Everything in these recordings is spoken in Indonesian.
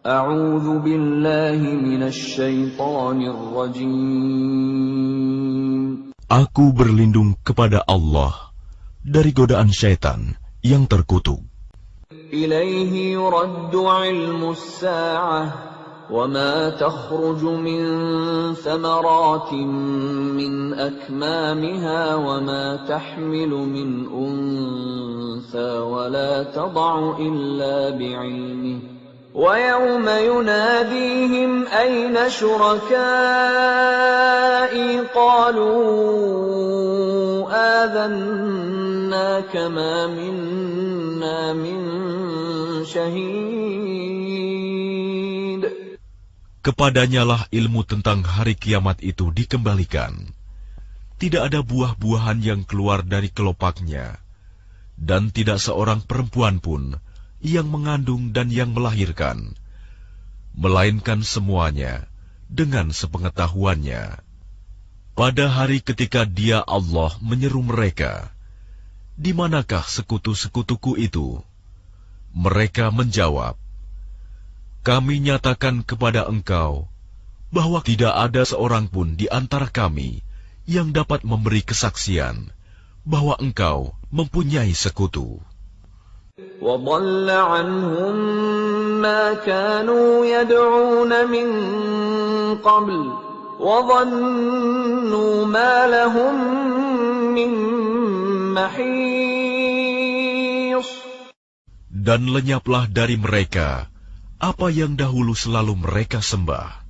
A'udzu billahi minasy syaithanir rajim. Aku berlindung kepada Allah dari godaan syaitan yang terkutuk. Ilaihi yuraddu 'ilmus sa'ah وما تخرج من ثمرات من أكمامها وما تحمل من أنثى ولا تضع إلا بعلمه ويوم يناديهم أين شركائي قالوا آذناك ما منا من شهيد. Kepadanyalah ilmu tentang hari kiamat itu dikembalikan. Tidak ada buah-buahan yang keluar dari kelopaknya, dan tidak seorang perempuan pun yang mengandung dan yang melahirkan, melainkan semuanya dengan sepengetahuannya. Pada hari ketika Dia Allah menyeru mereka, "Di manakah sekutu-sekutuku itu?" Mereka menjawab, "Kami nyatakan kepada engkau bahwa tidak ada seorang pun di antara kami yang dapat memberi kesaksian bahwa engkau mempunyai sekutu." وَضَلَّ عَنْهُمْ مَا كَانُوا يَدْعُونَ مِنْ قَبْلُ وَظَنُّوا مَا لَهُمْ مِنْ مَحِيصٍ. Dan lenyaplah dari mereka apa yang dahulu selalu mereka sembah,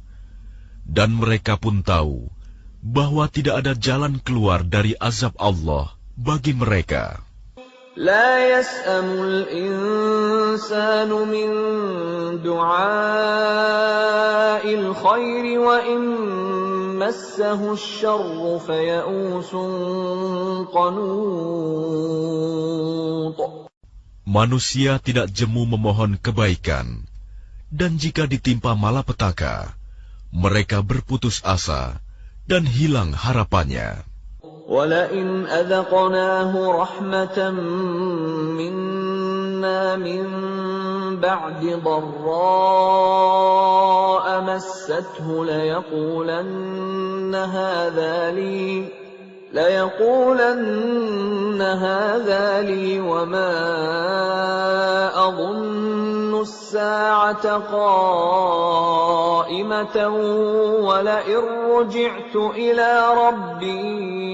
dan mereka pun tahu bahwa tidak ada jalan keluar dari azab Allah bagi mereka. لا يسأم الإنسان من دعاء الخير وإن مسه الشر فيئوس قنوط. Manusia tidak jemu memohon kebaikan, dan jika ditimpa malapetaka, mereka berputus asa dan hilang harapannya. وَلَئِنْ أَذَقْنَاهُ رَحْمَةً مِنَّا مِنْ بَعْدِ ضَرَّاءَ مَسَّتْهُ لَيَقُولَنَّ هَذَا لِي وَمَا أَظُنُّ السَّاعَةَ قَائِمَةً وَلَئِن رُّجِعْتُ إِلَى رَبِّي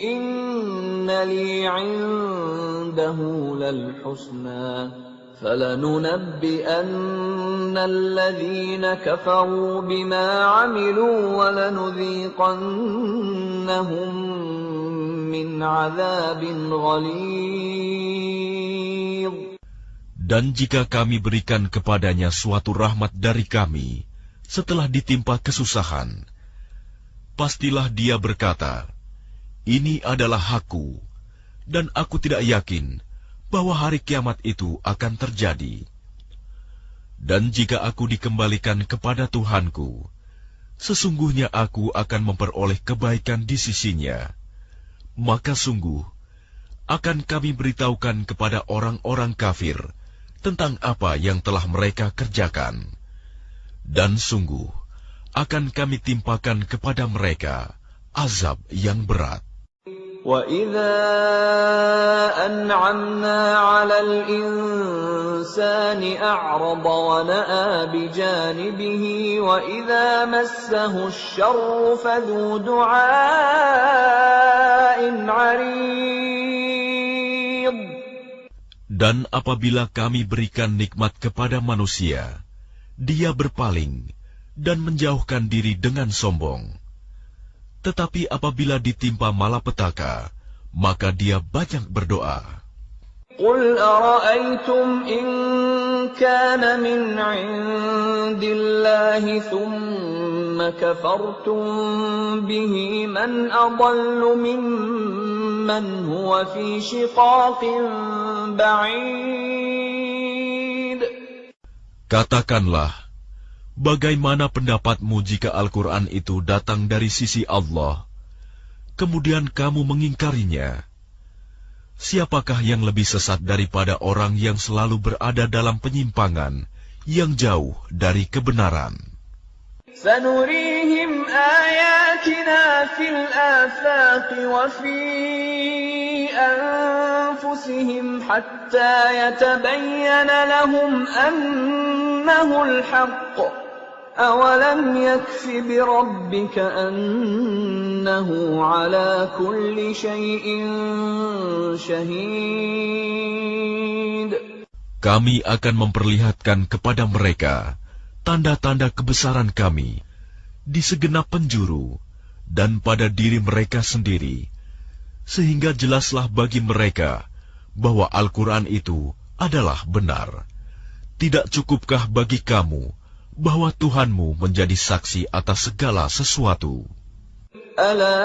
إِنَّ لِي عِندَهُ لَلْحُسْنَى فَلَنُنَبِّئَنَّ الَّذِينَ كَفَرُوا بِمَا عَمِلُوا وَلَنُذِيقَنَّهُم مِّنْ عَذَابٍ غَلِيظٍ. Dan jika kami berikan kepadanya suatu rahmat dari kami setelah ditimpa kesusahan, pastilah dia berkata, "Ini adalah hakku, dan aku tidak yakin bahwa hari kiamat itu akan terjadi." Dan jika aku dikembalikan kepada Tuhanku, sesungguhnya aku akan memperoleh kebaikan di sisinya, maka sungguh akan kami beritahukan kepada orang-orang kafir tentang apa yang telah mereka kerjakan, dan sungguh akan kami timpakan kepada mereka azab yang berat. وَإِذَا أَنْعَمْنَا عَلَى الْإِنسَانِ أَعْرَضَ وَنَأَىٰ بِجَانِبِهِ وَإِذَا مَسَّهُ الشَّرُّ فَذُو دُعَاءٍ عَرِيضٍ. Dan apabila kami berikan nikmat kepada manusia, dia berpaling dan menjauhkan diri dengan sombong. Tetapi apabila ditimpa malapetaka, maka dia banyak berdoa. قُلْ أَرَأَيْتُمْ إِنْ كَانَ مِنْ عِنْدِ اللَّهِ ثُمَّ كَفَرْتُمْ بِهِ مَنْ أَضَلُّ مِمَّنْ هُوَ فِي شِقَاقٍ بَعِيدٍ. Katakanlah, bagaimana pendapatmu jika Al-Quran itu datang dari sisi Allah, kemudian kamu mengingkarinya? Siapakah yang lebih sesat daripada orang yang selalu berada dalam penyimpangan, yang jauh dari kebenaran. سنريهم آياتنا في الآفاق وفي أنفسهم حتى يتبين لهم أنه الحق أولم يكف بربك أنه على كل شيء شهيد. Kami akan memperlihatkan kepada mereka tanda-tanda kebesaran kami di segenap penjuru dan pada diri mereka sendiri, sehingga jelaslah bagi mereka bahwa Al-Quran itu adalah benar. Tidak cukupkah bagi kamu bahwa Tuhanmu menjadi saksi atas segala sesuatu? Ala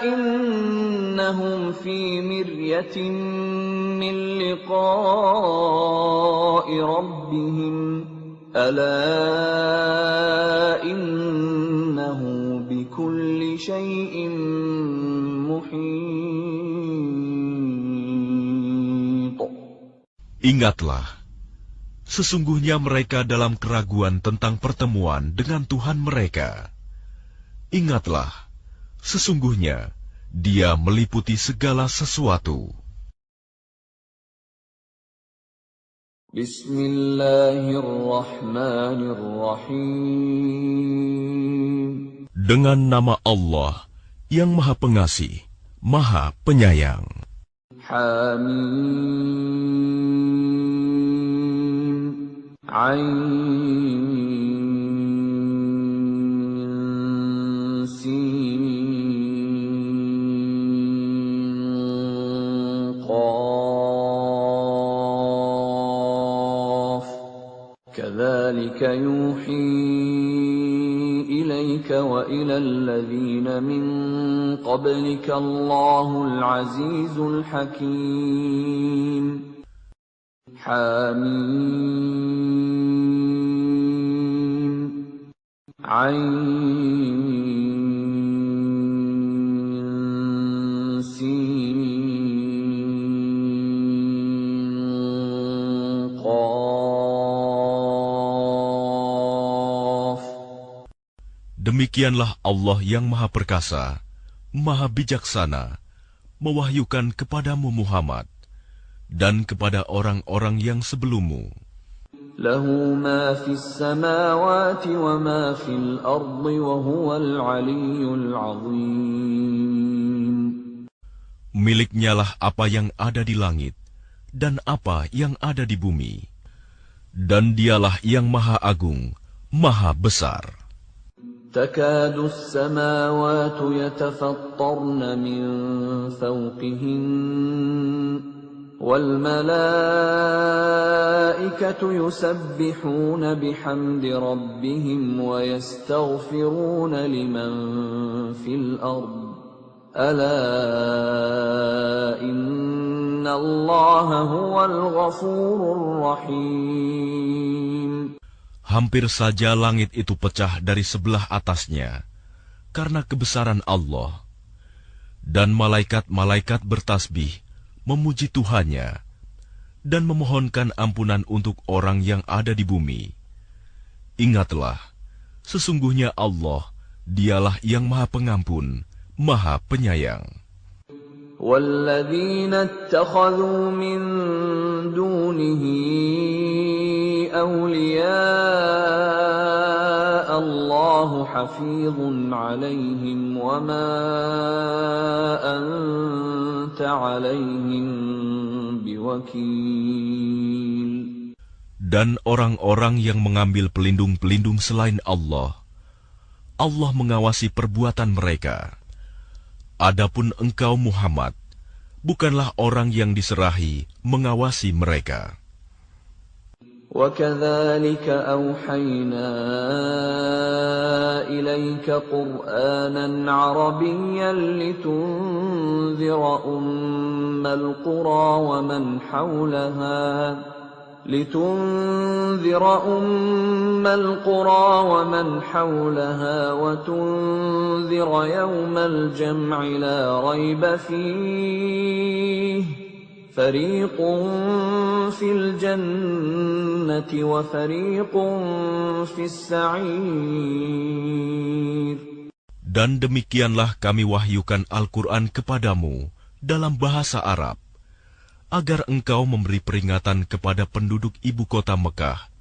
innahum fi miryatin min liqa'i rabbihim. Ala innahu bikulli syai'in muhit. Ingatlah, sesungguhnya mereka dalam keraguan tentang pertemuan dengan Tuhan mereka. Ingatlah, sesungguhnya Dia meliputi segala sesuatu. Bismillahirrahmanirrahim. Dengan nama Allah yang Maha Pengasih, Maha Penyayang. Hamim. Ain Sin Qaf. Kadzalika yuhi إليك وإلى الذين من قبلك الله العزيز الحكيم. حميم عين سين قاف. Demikianlah Allah yang Maha Perkasa, Maha Bijaksana, mewahyukan kepadamu Muhammad dan kepada orang-orang yang sebelummu. Lahu ma fis samawati wa ma fil ardi wa huwal aliyyul azim. Miliknyalah apa yang ada di langit dan apa yang ada di bumi, dan Dialah yang Maha Agung, Maha Besar. تكاد السماوات يتفطرن من فوقهن والملائكة يسبحون بحمد ربهم ويستغفرون لمن في الأرض ألا إن الله هو الغفور الرحيم. Hampir saja langit itu pecah dari sebelah atasnya karena kebesaran Allah, dan malaikat-malaikat bertasbih memuji Tuhannya dan memohonkan ampunan untuk orang yang ada di bumi. Ingatlah, sesungguhnya Allah, Dialah yang Maha Pengampun, Maha Penyayang. وَالَّذِينَ اتَّخَذُوا مِن دُونِهِ أَوْلِيَاءَ اللَّهُ حَفِيظٌ عَلَيْهِمْ وَمَا أَنْتَ عَلَيْهِمْ بِوَكِيلٍ. Dan orang-orang yang mengambil pelindung-pelindung selain Allah, Allah mengawasi perbuatan mereka. Adapun engkau Muhammad, bukanlah orang yang diserahi mengawasi mereka. وَكَذَلِكَ أَوْحَيْنَا إِلَيْكَ قُرْآنًا عَرَبِيًّا لِتُنذِرَ أُمَّ الْقُرَى وَمَنْ حَوْلَهَا وَتُنذِرَ يَوْمَ الْجَمْعِ لَا رَيْبَ فِيهِ فريق في الجنة وفريق في السعير. Dan demikianlah kami wahyukan Al-Quran kepadamu dalam bahasa Arab, agar engkau memberi peringatan kepada penduduk ibu kota Mekah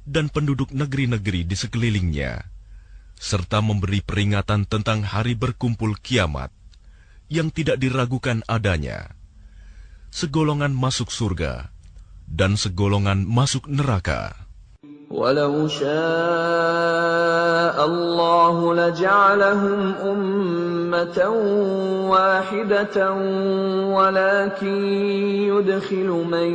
dan penduduk negeri-negeri di sekelilingnya, serta memberi peringatan tentang hari berkumpul kiamat yang tidak diragukan adanya. Segolongan masuk surga dan segolongan masuk neraka. وَلَوْ شَاءَ اللَّهُ لَجَعَلَهُمْ أُمَّةً وَاحِدَةً وَلَكِنْ يُدْخِلُ مَنْ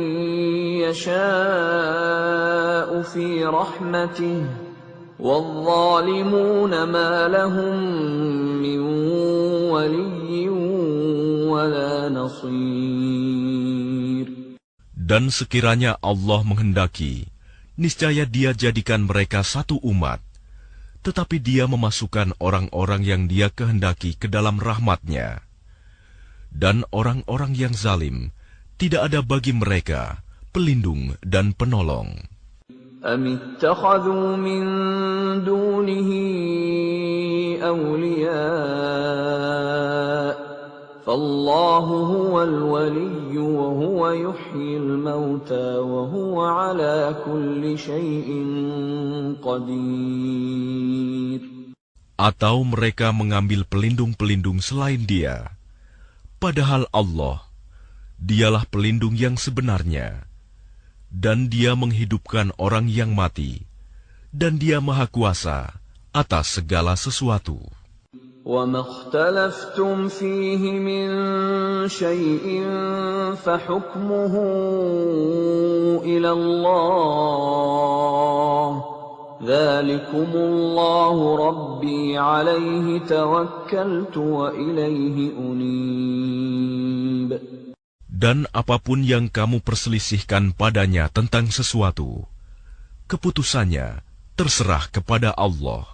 يَشَاءُ فِي رَحْمَتِهِ وَالظَّالِمُونَ مَا لَهُمْ مِنْ وَلِيٍّ وَلَا نَصِيرٍ. Dan sekiranya Allah menghendaki, niscaya Dia jadikan mereka satu umat, tetapi Dia memasukkan orang-orang yang Dia kehendaki ke dalam rahmat-Nya. Dan orang-orang yang zalim, tidak ada bagi mereka pelindung dan penolong. أَمِ اتَّخَذُوا مِن دُونِهِ أَوْلِيَاءَ فَاللَّهُ هُوَ الْوَلِيُّ وَهُوَ يُحْيِي الْمَوْتَى وَهُوَ عَلَى كُلِّ شَيْءٍ قَدِيرٌ. Atau mereka mengambil pelindung-pelindung selain Dia, padahal Allah, Dialah pelindung yang sebenarnya, dan Dia menghidupkan orang yang mati, dan Dia Maha Kuasa atas segala sesuatu. وَمَا اخْتَلَفْتُمْ فِيهِ مِنْ شَيْءٍ فَحُكْمُهُ إِلَى اللَّهِ ذَلِكُمُ اللَّهُ رَبِّي عَلَيْهِ تَوَكَّلْتُ وَإِلَيْهِ أُنِيبُ. Dan apapun yang kamu perselisihkan padanya tentang sesuatu, keputusannya terserah kepada Allah.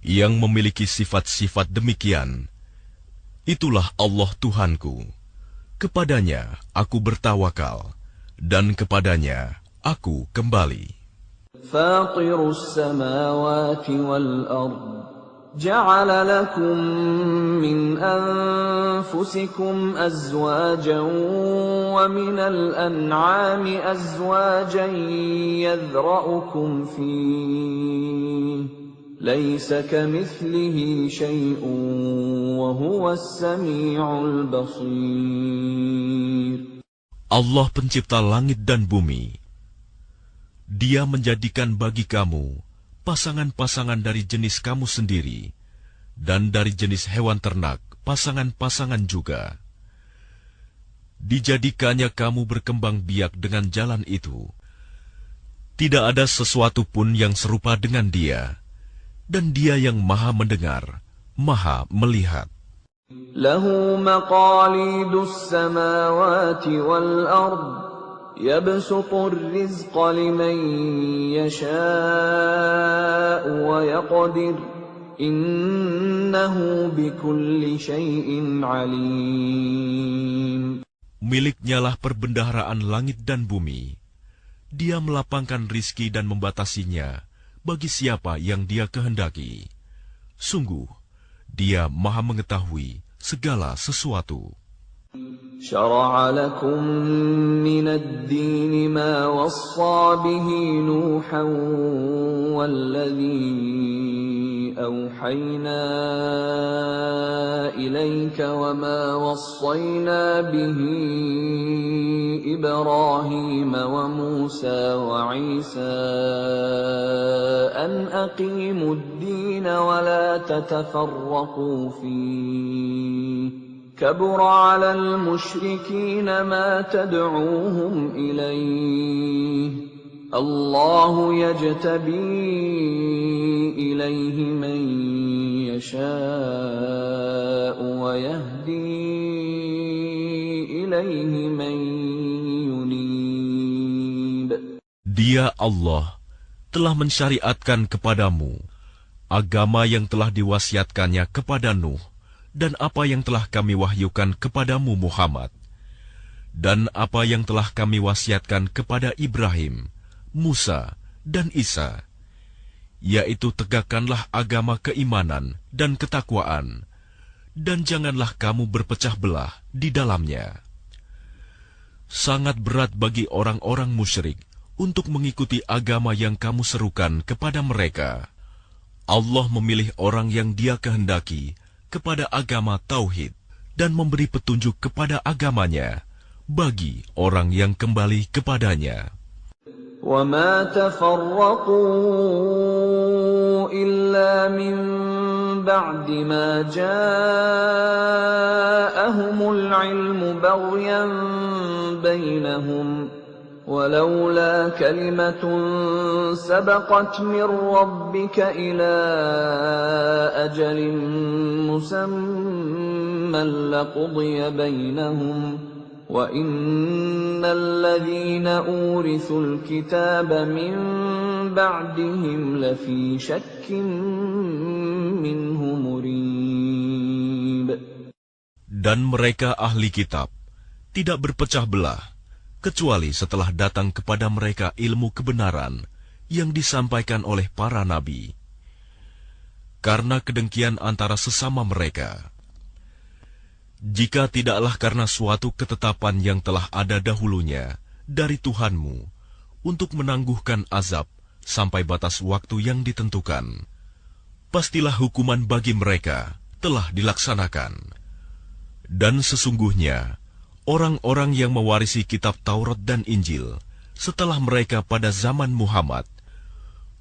Yang memiliki sifat-sifat demikian, itulah Allah Tuhanku. Kepadanya aku bertawakal, dan kepadanya aku kembali. Fatirus samawati wal ard, ja'ala lakum min anfusikum azwajan wa minal an'ami azwajan yadhra'ukum fihi. Laisa kamithlihi syai'un wa huwas sami'ul basir. Allah pencipta langit dan bumi. Dia menjadikan bagi kamu pasangan-pasangan dari jenis kamu sendiri, dan dari jenis hewan ternak pasangan-pasangan juga. Dijadikannya kamu berkembang biak dengan jalan itu. Tidak ada sesuatu pun yang serupa dengan Dia. Dan Dia yang Maha mendengar, Maha melihat. Lahu maqalidus samawati wal ard, yabsutur rizqa liman yasha'u wa yaqdir, innahu bikulli syai'in alim. Miliknyalah perbendaharaan langit dan bumi. Dia melapangkan rizki dan membatasinya bagi siapa yang Dia kehendaki. Sungguh, Dia Maha mengetahui segala sesuatu. Syara'a lakum minad din ma wassa bihi Nuhan walladhi awhayna ilayka wa ma wassayna bihi Ibrahim wa Musa wa Isa an aqimud din wa la tatafarraqu fihi. كبر على المشركين ما تدعوهم إليه الله يجتبي إليه من يشاء ويهدي إليه من ينيب. Dia Allah telah mensyariatkan kepadamu agama yang telah diwasiatkannya kepada Nuh, dan apa yang telah kami wahyukan kepadamu Muhammad. dan apa yang telah kami wasiatkan kepada Ibrahim, Musa, dan Isa, yaitu tegakkanlah agama keimanan dan ketakwaan, dan janganlah kamu berpecah belah di dalamnya. Sangat berat bagi orang-orang musyrik untuk mengikuti agama yang kamu serukan kepada mereka. Allah memilih orang yang Dia kehendaki kepada agama tauhid dan memberi petunjuk kepada agamanya bagi orang yang kembali kepadanya. وَمَا تَفَرَّقُوا إِلَّا مِن بَعْدِ مَا جَاءَهُمُ الْعِلْمُ بَغْيًا بَيْنَهُمْ وَلَوْلَا كَلِمَةٌ سَبَقَتْ مِن رَّبِّكَ إِلَىٰ أَجَلٍ مُّسَمًّى لَّقُضِيَ بَيْنَهُمْ وَإِنَّ الَّذِينَ أُورِثُوا الْكِتَابَ مِن بَعْدِهِمْ لَفِي شَكٍّ مِّنْهُ مُرِيبٍ. Dan mereka ahli kitab tidak berpecah belah, kecuali setelah datang kepada mereka ilmu kebenaran yang disampaikan oleh para nabi. Karena kedengkian antara sesama mereka, jika tidaklah karena suatu ketetapan yang telah ada dahulunya dari Tuhanmu untuk menangguhkan azab sampai batas waktu yang ditentukan, pastilah hukuman bagi mereka telah dilaksanakan. Dan sesungguhnya, orang-orang yang mewarisi kitab Taurat dan Injil setelah mereka pada zaman Muhammad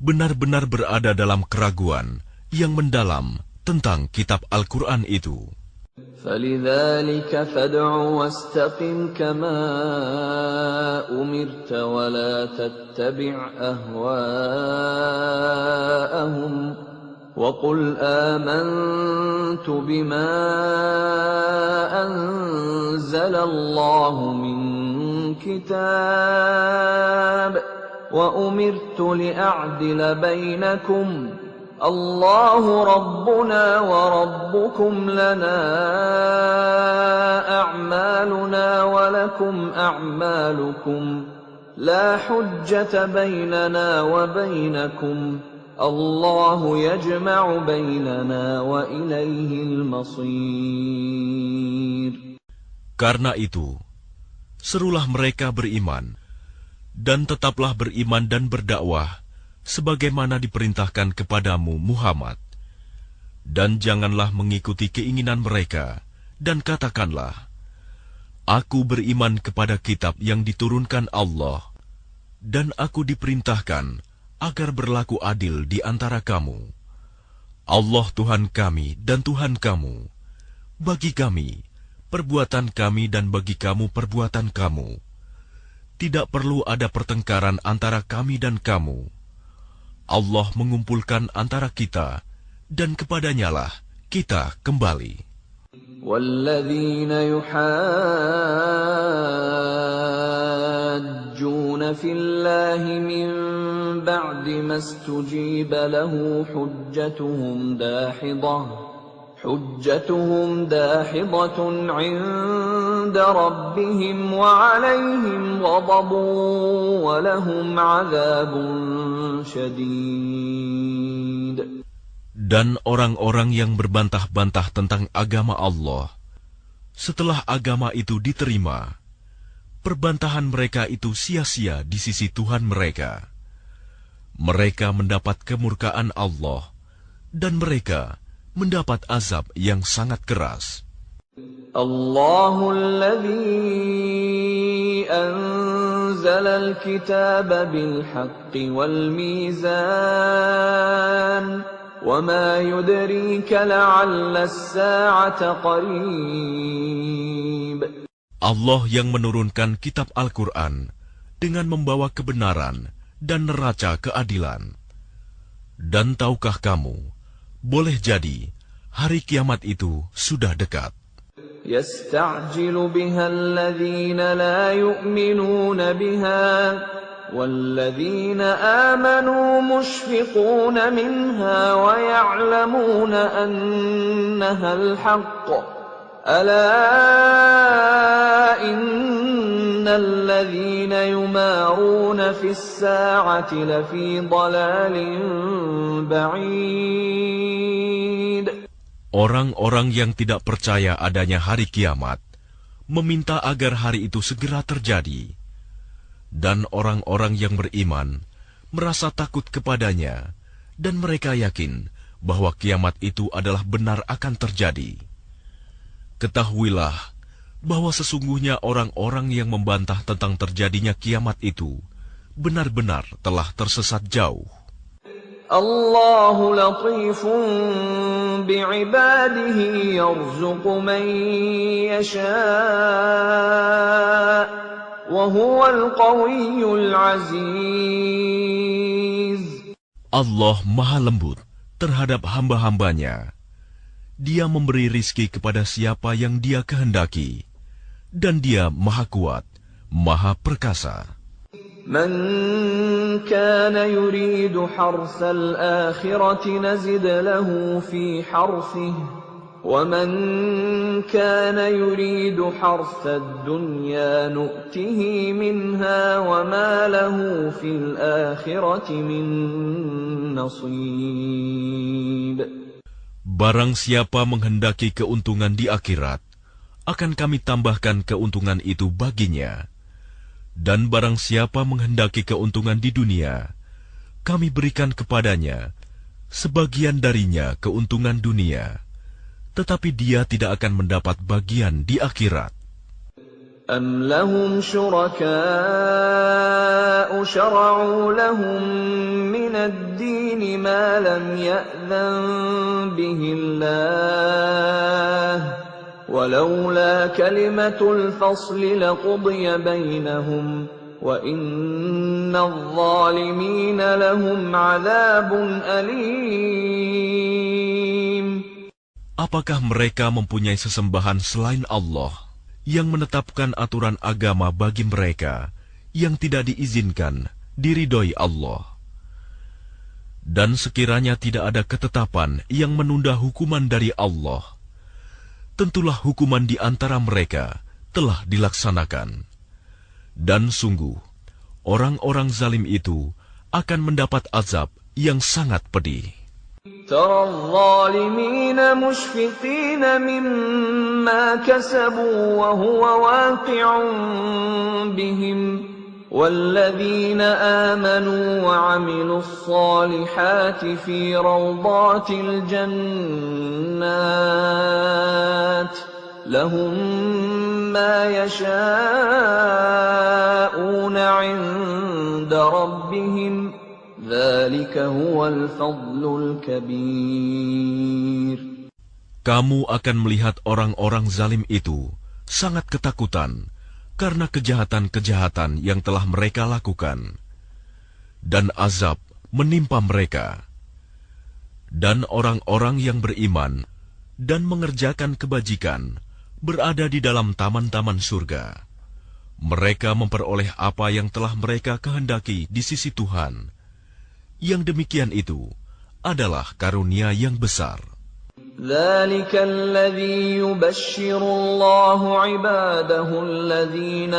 benar-benar berada dalam keraguan yang mendalam tentang kitab Al-Quran itu. فَلِذَلِكَ فَادْعُ وَاسْتَقِمْ كَمَا أُمِرْتَ وَلَا تَتَّبِعْ أَهْوَاءَهُمْ وَقُلْ آمَنْتُ بِمَا أَنزَلَ اللَّهُ مِنْ كِتَابٍ وَأُمِرْتُ لِأَعْدِلَ بَيْنَكُمْ اللَّهُ رَبُّنَا وَرَبُّكُمْ لَنَا أَعْمَالُنَا وَلَكُمْ أَعْمَالُكُمْ لَا حُجَّةَ بَيْنَنَا وَبَيْنَكُمْ اللَّهُ يَجْمَعُ بَيْنَنَا وَإِلَيْهِ الْمَصِيرُ. Karena itu, serulah mereka beriman, dan tetaplah beriman dan berdakwah sebagaimana diperintahkan kepadamu Muhammad. Dan janganlah mengikuti keinginan mereka, dan katakanlah, Aku beriman kepada kitab yang diturunkan Allah, dan aku diperintahkan agar berlaku adil di antara kamu. Allah Tuhan kami dan Tuhan kamu. Bagi kami, perbuatan kami dan bagi kamu perbuatan kamu. Tidak perlu ada pertengkaran antara kami dan kamu. Allah mengumpulkan antara kita, dan kepadanyalah kita kembali. وَالَّذِينَ يُحَاجُّونَ فِي اللَّهِ مِن بَعْدِ مَا اسْتُجِيبَ لَهُ حُجَّتُهُمْ دَاحِضَةٌ عِندَ رَبِّهِمْ وَعَلَيْهِمْ غَضَبٌ وَلَهُمْ عَذَابٌ شَدِيدٌ. Dan orang-orang yang berbantah-bantah tentang agama Allah, setelah agama itu diterima, perbantahan mereka itu sia-sia di sisi Tuhan mereka. Mereka mendapat kemurkaan Allah, dan mereka mendapat azab yang sangat keras. Allahul-ladzi anzalal kitaba bil-haqqi wal-mizan وَمَا يُدْرِيكَ لَعَلَّ السَّاعَةَ قَرِيبٌ. Allah yang menurunkan kitab Al-Quran dengan membawa kebenaran dan neraca keadilan. Dan tahukah kamu, boleh jadi hari kiamat itu sudah dekat. يَسْتَعْجِلُ بِهَا الَّذِينَ لَا يُؤْمِنُونَ بِهَا وَالَّذِينَ آمَنُوا مُشْفِقُونَ مِنْهَا وَيَعْلَمُونَ أَنَّهَا الْحَقُّ ألا إن الذين يمارون في الساعة لفي ضلال بعيد. Orang-orang yang tidak percaya adanya hari kiamat meminta agar hari itu segera terjadi, dan orang-orang yang beriman merasa takut kepadanya, dan mereka yakin bahwa kiamat itu adalah benar akan terjadi. Ketahuilah bahwa sesungguhnya orang-orang yang membantah tentang terjadinya kiamat itu benar-benar telah tersesat jauh. Allahu latifun bi'ibadihi yarzuqu man yasha' wa huwal qawiyyul aziz. Allah Maha Lembut terhadap hamba-hambanya. Dia memberi rizki kepada siapa yang Dia kehendaki, dan Dia Maha Kuat, Maha Perkasa. Man kana yuridu harsal akhirati nazid lahu fi harsihi wa man kana yuridu harsad dunya nu'tihi minha wa ma lahu fil akhirati min nasib. Barang siapa menghendaki keuntungan di akhirat, akan kami tambahkan keuntungan itu baginya. Dan barang siapa menghendaki keuntungan di dunia, kami berikan kepadanya sebagian darinya keuntungan dunia, tetapi dia tidak akan mendapat bagian di akhirat. Am lahum syuraka'u syara'u lahum min ad-din ma lam ya'zan bihi Allah ولولا كلمة الفصل لقضي بينهم وإن الظالمين لهم عذاب أليم. Apakah mereka mempunyai sesembahan selain Allah yang menetapkan aturan agama bagi mereka yang tidak diizinkan diridhoi Allah? Dan sekiranya tidak ada ketetapan yang menunda hukuman dari Allah, tentulah hukuman di antara mereka telah dilaksanakan. Dan sungguh, orang-orang zalim itu akan mendapat azab yang sangat pedih. ترى الظالمين مشفقين مما كسبوا وهو واقع بهم والذين آمنوا وعملوا الصالحات في روضات الجنات لهم ما يشاءون عند ربهم ذلك هو الفضل الكبير. Kamu akan melihat orang-orang zalim itu sangat ketakutan karena kejahatan-kejahatan yang telah mereka lakukan, dan azab menimpa mereka. Dan orang-orang yang beriman dan mengerjakan kebajikan berada di dalam taman-taman surga. Mereka memperoleh apa yang telah mereka kehendaki di sisi Tuhan. Yang demikian itu adalah karunia yang besar. ذلك الذي يبشر الله عباده الذين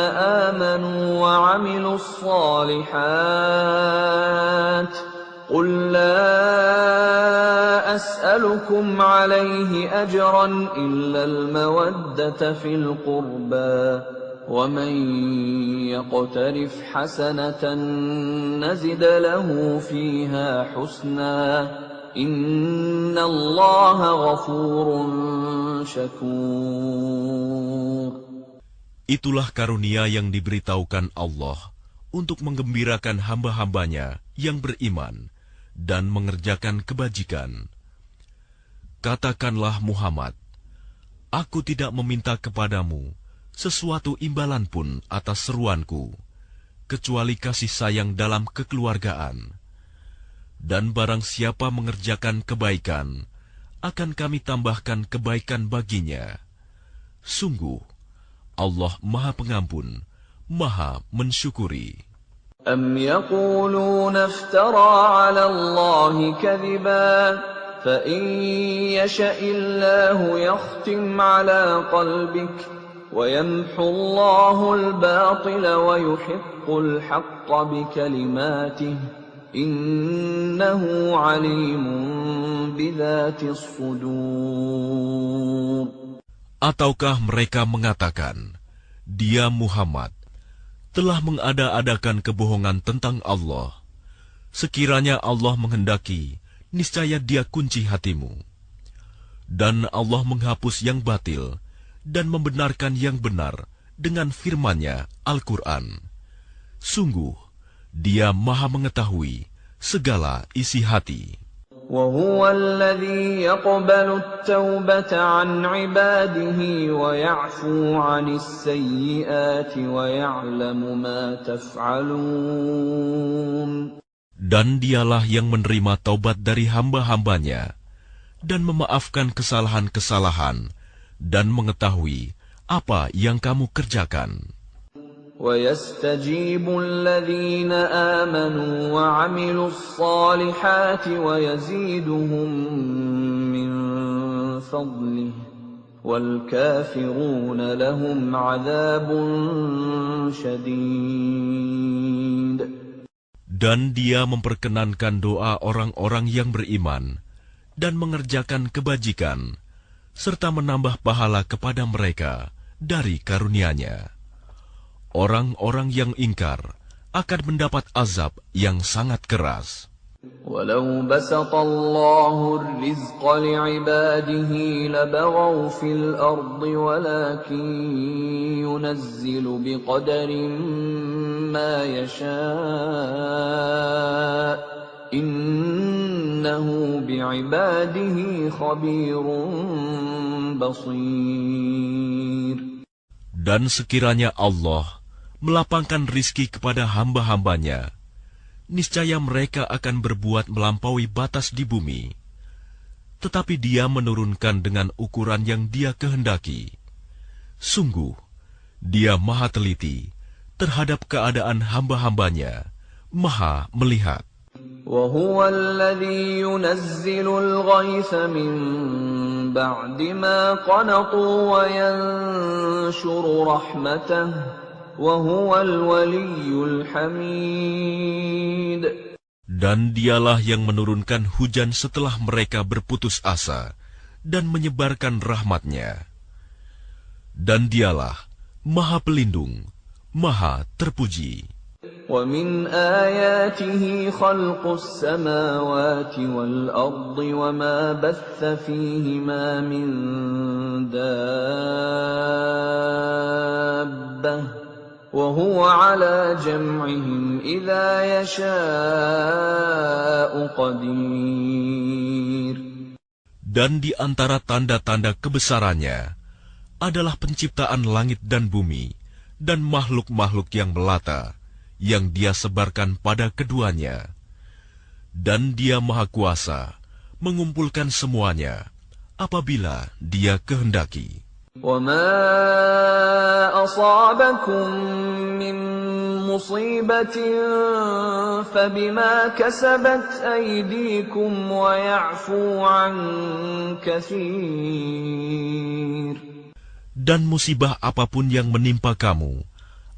آمنوا وعملوا الصالحات قل لا أسألكم عليه أجرا إلا المودة في القربى ومن يقترف حسنة نزد له فيها حسنا إن الله غفور شكور. Itulah karunia yang diberitahukan Allah untuk menggembirakan hamba-hambanya yang beriman dan mengerjakan kebajikan. Katakanlah Muhammad, aku tidak meminta kepadamu sesuatu imbalan pun atas seruanku, kecuali kasih sayang dalam kekeluargaan. Dan barang siapa mengerjakan kebaikan, akan kami tambahkan kebaikan baginya. Sungguh, Allah Maha Pengampun, Maha Mensyukuri. أم يقولون افترى على الله كذبا فإن يشأ الله يختم على قلبك ويمحو الله الباطل ويحق الحق بكلماته إنه عليم بذات الصدور. Ataukah mereka mengatakan, Dia Muhammad telah mengada-adakan kebohongan tentang Allah. Sekiranya Allah menghendaki, niscaya Dia kunci hatimu. Dan Allah menghapus yang batil dan membenarkan yang benar dengan firman-Nya Al-Quran. Sungguh, Dia Maha mengetahui segala isi hati. وهو الذي يقبل التوبة عن عباده ويعفو عن السيئات ويعلم ما تفعلون. Dan Dialah yang menerima taubat dari hamba-hambanya dan memaafkan kesalahan-kesalahan dan mengetahui apa yang kamu kerjakan. وَيَسْتَجِيبُ الَّذِينَ آمَنُوا وَعَمِلُوا الصَّالِحَاتِ وَيَزِيدُهُم مِّن فَضْلِهِ وَالْكَافِرُونَ لَهُمْ عَذَابٌ شَدِيدٌ. Dan Dia memperkenankan doa orang-orang yang beriman dan mengerjakan kebajikan, serta menambah pahala kepada mereka dari karunia-Nya. Orang-orang yang ingkar akan mendapat azab yang sangat keras. وَلَوْ بَسَطَ اللَّهُ الرِّزْقَ لِعِبَادِهِ لَبَغَوْا فِي الْأَرْضِ وَلَكِنْ يُنَزِّلُ بِقَدَرٍ مَا يَشَاءُ إِنَّهُ بِعِبَادِهِ خَبِيرٌ بَصِيرٌ. Dan sekiranya Allah melapangkan rizki kepada hamba-hambanya, niscaya mereka akan berbuat melampaui batas di bumi. Tetapi Dia menurunkan dengan ukuran yang Dia kehendaki. Sungguh, Dia Maha teliti terhadap keadaan hamba-hambanya, Maha melihat. وَهُوَ الَّذِي يُنَزِّلُ الْغَيْثَ مِن بَعْدِ مَا قَنَطُوا وَيَنشُرُ رَحْمَتَهُ وَهُوَ الْوَلِيُّ الْحَمِيدُ. Dan Dialah yang menurunkan hujan setelah mereka berputus asa dan menyebarkan rahmat-Nya. Dan Dialah Maha Pelindung, Maha Terpuji. وَمِنْ آيَاتِهِ خَلْقُ السَّمَاوَاتِ وَالْأَرْضِ وَمَا بَثَّ فِيهِمَا مِنْ دَابَّةٍ وَهُوَ عَلَى جَمْعِهِمْ إِذَا يَشَاءُ قَدِيرٌ. Dan di antara tanda-tanda kebesarannya adalah penciptaan langit dan bumi dan makhluk-makhluk yang melata yang Dia sebarkan pada keduanya. Dan Dia Maha Kuasa mengumpulkan semuanya apabila Dia kehendaki. وَمَا أَصَابَكُم مِّن مُّصِيبَةٍ فَبِمَا كَسَبَتْ أَيْدِيكُمْ وَيَعْفُو عَن كَثِيرٍ. Dan musibah apapun yang menimpa kamu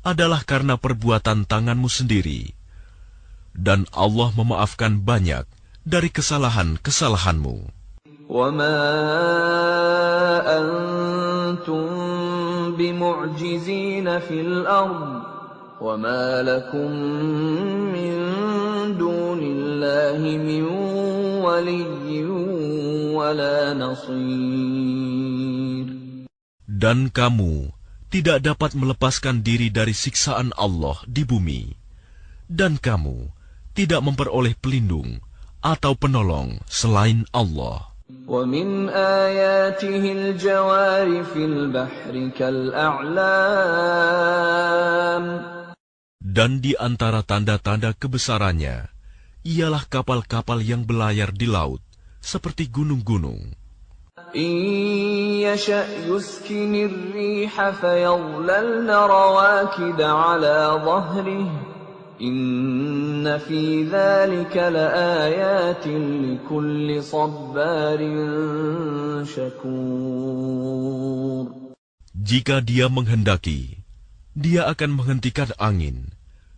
adalah karena perbuatan tanganmu sendiri. Dan Allah memaafkan banyak dari kesalahan-kesalahanmu. وَمَا أَنْتُمْ بِمُعْجِزِينَ فِي الْأَرْضِ وَمَا لَكُمْ مِنْ دُونِ اللَّهِ مِنْ وَلِيٍّ وَلَا نَصِيرٍ. Dan kamu tidak dapat melepaskan diri dari siksaan Allah di bumi, dan kamu tidak memperoleh pelindung atau penolong selain Allah. وَمِنْ آيَاتِهِ الْجَوَارِ فِي الْبَحْرِ كَالْأَعْلَامِ. Dan di antara tanda-tanda kebesarannya ialah kapal-kapal yang belayar di laut seperti gunung-gunung. إِن يَشَأْ يُسْكِنِ الرِّيحَ فَيَظْلَلْنَ رَوَاكِدَ عَلَى ظَهْرِهِ Inna fi dzalika laayatin likulli sabbarin syakur. Jika Dia menghendaki, Dia akan menghentikan angin,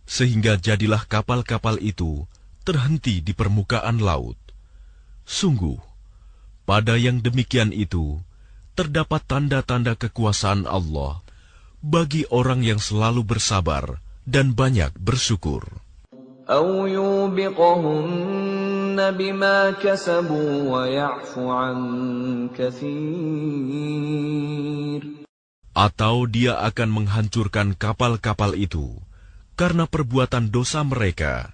sehingga jadilah kapal-kapal itu terhenti di permukaan laut. Sungguh, pada yang demikian itu, terdapat tanda-tanda kekuasaan Allah bagi orang yang selalu bersabar dan banyak bersyukur. Aw yubiqahunna bima kasabu wa ya'fu an katsir. Atau Dia akan menghancurkan kapal-kapal itu karena perbuatan dosa mereka,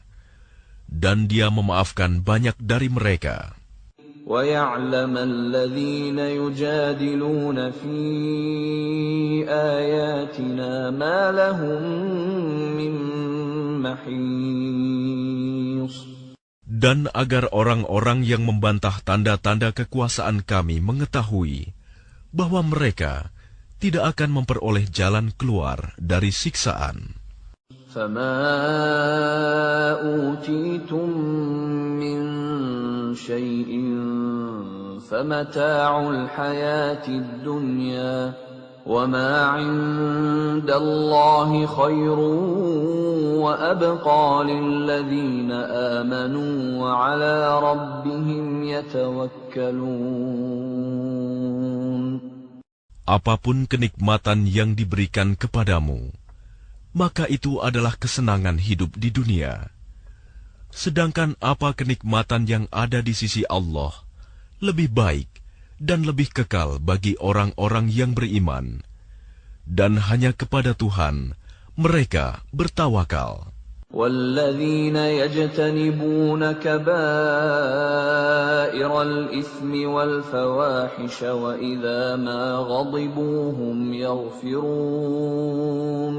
dan Dia memaafkan banyak dari mereka. وَيَعْلَمَ الَّذِينَ يُجَادِلُونَ فِي آيَاتِنَا مَا لَهُم مِّن مَّحِيصٍ. Dan agar orang-orang yang membantah tanda-tanda kekuasaan Kami mengetahui bahwa mereka tidak akan memperoleh jalan keluar dari siksaan. فَمَا أُوتِيتُم مِّن شَيْءٍ فَمَتَاعُ الْحَيَاةِ الدُّنْيَا وَمَا عِندَ اللَّهِ خَيْرٌ وَأَبْقَىٰ لِلَّذِينَ آمَنُوا وَعَلَىٰ رَبِّهِمْ يَتَوَكَّلُونَ. Apapun kenikmatan yang diberikan kepadamu, maka itu adalah kesenangan hidup di dunia. Sedangkan apa kenikmatan yang ada di sisi Allah lebih baik dan lebih kekal bagi orang-orang yang beriman, dan hanya kepada Tuhan mereka bertawakal. وَالَّذِينَ يَجْتَنِبُونَ كَبَائِرَ الْإِثْمِ وَالْفَوَاحِشَ وَإِذَا مَا غَضِبُوا هُمْ يَغْفِرُونَ.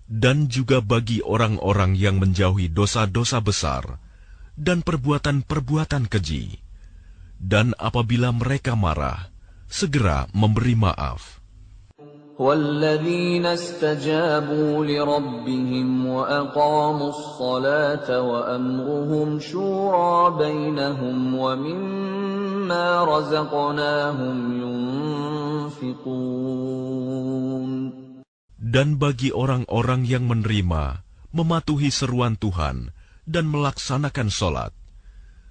Dan juga bagi orang-orang yang menjauhi dosa-dosa besar dan perbuatan-perbuatan keji, dan apabila mereka marah, segera memberi maaf. وَالَّذِينَ اسْتَجَابُوا لِرَبِّهِمْ وَأَقَامُوا الصَّلَاةَ وَأَمْرُهُمْ شُورَىٰ بَيْنَهُمْ وَمِمَّا رَزَقْنَاهُمْ يُنْفِقُونَ. Dan bagi orang-orang yang menerima, mematuhi seruan Tuhan, dan melaksanakan sholat,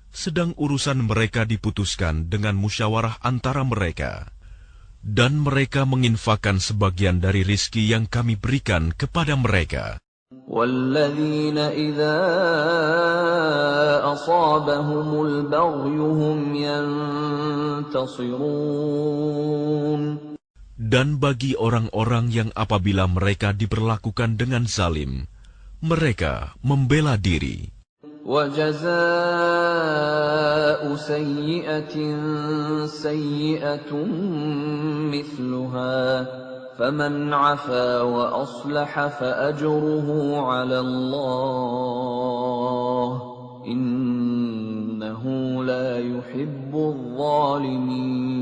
sedang urusan mereka diputuskan dengan musyawarah antara mereka, dan mereka menginfakkan sebagian dari rizki yang Kami berikan kepada mereka. وَالَّذِينَ إِذَا أَصَابَهُمُ الْبَغْيُ هُمْ يَنْتَصِرُونَ. Dan bagi orang-orang yang apabila mereka diperlakukan dengan zalim, mereka membela diri. وَجَزَاءُ سَيِّئَةٍ سَيِّئَةٌ مِثْلُهَا فَمَنْ عَفَا وَأَصْلَحَ فَأَجْرُهُ عَلَى اللَّهِ إِنَّهُ لَا يُحِبُّ الظَّالِمِينَ.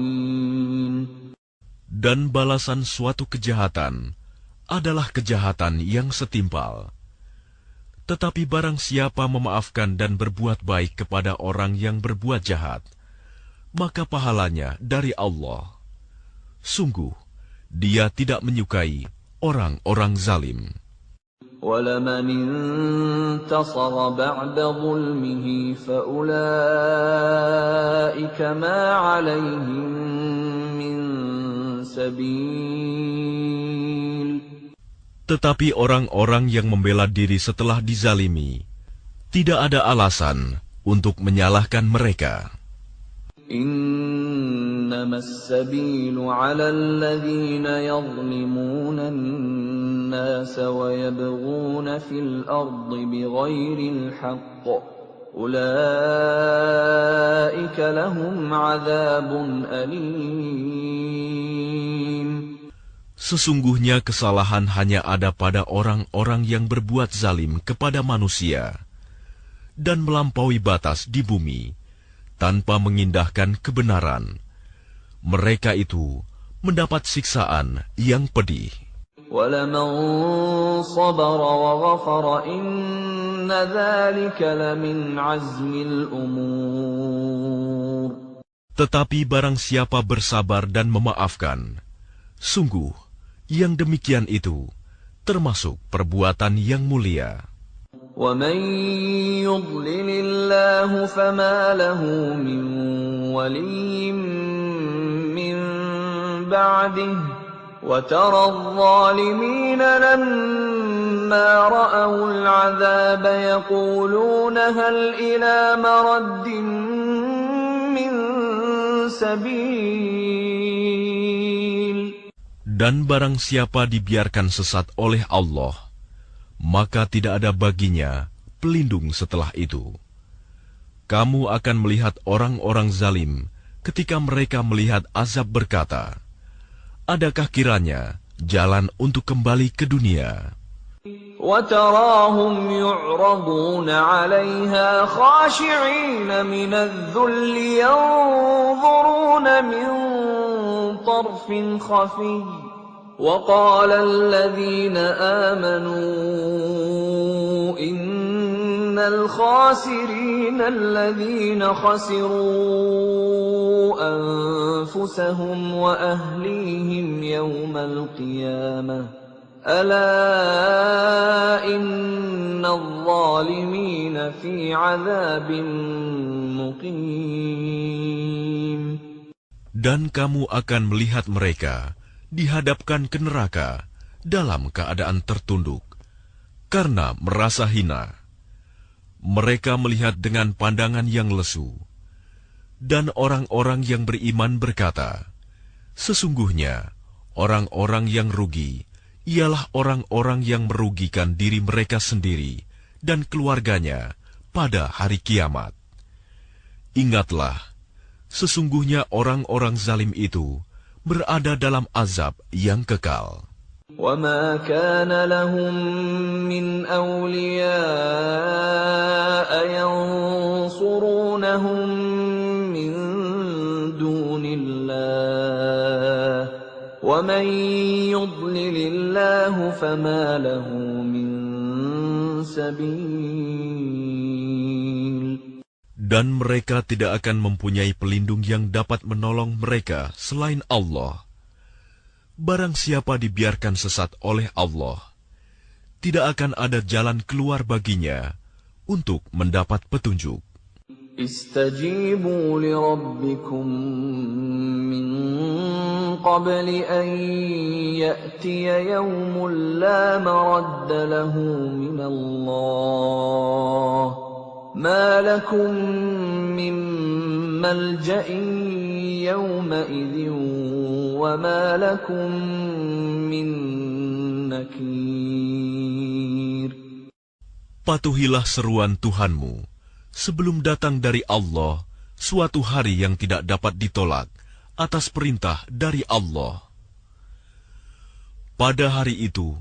Dan balasan suatu kejahatan adalah kejahatan yang setimpal. Tetapi barang siapa memaafkan dan berbuat baik kepada orang yang berbuat jahat, maka pahalanya dari Allah. Sungguh, Dia tidak menyukai orang-orang zalim. وَلَمَنِ انتَصَرَ بَعْدَ ظُلْمِهِ فَأُولَئِكَ مَا عَلَيْهِمْ مِنْ سَبِيلٍ. Tetapi orang-orang yang membela diri setelah dizalimi, tidak ada alasan untuk menyalahkan mereka. إِنَّمَا السَّبِيلُ عَلَى الَّذِينَ يَظْلِمُونَ النَّاسَ وَيَبْغُونَ فِي الْأَرْضِ بِغَيْرِ الْحَقِّ أُولَئِكَ لَهُمْ عَذَابٌ أَلِيمٌ. Sesungguhnya kesalahan hanya ada pada orang-orang yang berbuat zalim kepada manusia dan melampaui batas di bumi tanpa mengindahkan kebenaran. Mereka itu mendapat siksaan yang pedih. وَلَمَنْ صَبَرَ وَغَفَرَ إِنَّ ذَلِكَ لَمِنْ عَزْمِ الْأُمُورِ. Tetapi barang siapa bersabar dan memaafkan, sungguh yang demikian itu termasuk perbuatan yang mulia. وَمَنْ يُضْلِلِ اللَّهُ فَمَا لَهُ مِنْ وَلِيٍّ مِّنْ بَعْدِهِ وَتَرَى الظَّالِمِينَ لَمَّا رَأَوُا الْعَذَابَ يَقُولُونَ هَلْ إِلَى مَرَدٍّ مِّنْ سَبِيلٍ. Dan barang siapa dibiarkan sesat oleh Allah, maka tidak ada baginya pelindung setelah itu. Kamu akan melihat orang-orang zalim ketika mereka melihat azab berkata, adakah kiranya jalan untuk kembali ke dunia? وَتَرَاهُمْ يُعْرَضُونَ عَلَيْهَا خَاشِعِينَ مِنَ الذُّلِّ يَنظُرُونَ مِنْ طَرْفٍ خَفِيٍّ وَقَالَ الَّذِينَ آمَنُوا إِنَّ الْخَاسِرِينَ الَّذِينَ خَسِرُوا أَنفُسَهُمْ وَأَهْلِيهِمْ يَوْمَ الْقِيَامَةِ أَلَا إِنَّ الظَّالِمِينَ فِي عَذَابٍ مُقِيمٍ. Dan kamu akan melihat mereka dihadapkan ke neraka dalam keadaan tertunduk karena merasa hina. Mereka melihat dengan pandangan yang lesu. Dan orang-orang yang beriman berkata, sesungguhnya orang-orang yang rugi ialah orang-orang yang merugikan diri mereka sendiri dan keluarganya pada hari kiamat. Ingatlah, sesungguhnya orang-orang zalim itu berada dalam azab yang kekal. وَمَا كَانَ لَهُم مِّنْ أَوْلِيَاءَ يَنصُرُونَهُم مِّن دُونِ اللَّهِ وَمَن يُضْلِلِ اللَّهُ فَمَا لَهُ مِن سَبِيلٍ. Dan mereka tidak akan mempunyai pelindung yang dapat menolong mereka selain Allah. Barang siapa dibiarkan sesat oleh Allah, tidak akan ada jalan keluar baginya untuk mendapat petunjuk. اسْتَجِيبُوا لِرَبِّكُم مِّن قَبْلِ أَن يَأْتِيَ يَوْمٌ لَّا مَرَدَّ لَهُ مِنَ اللَّهِ مَا لَكُم مِّن مَّلْجَإٍ يَوْمَئِذٍ وَمَا لَكُم مِّن نَّكِيرٍ. Patuhilah seruan Tuhanmu sebelum datang dari Allah suatu hari yang tidak dapat ditolak atas perintah dari Allah. Pada hari itu,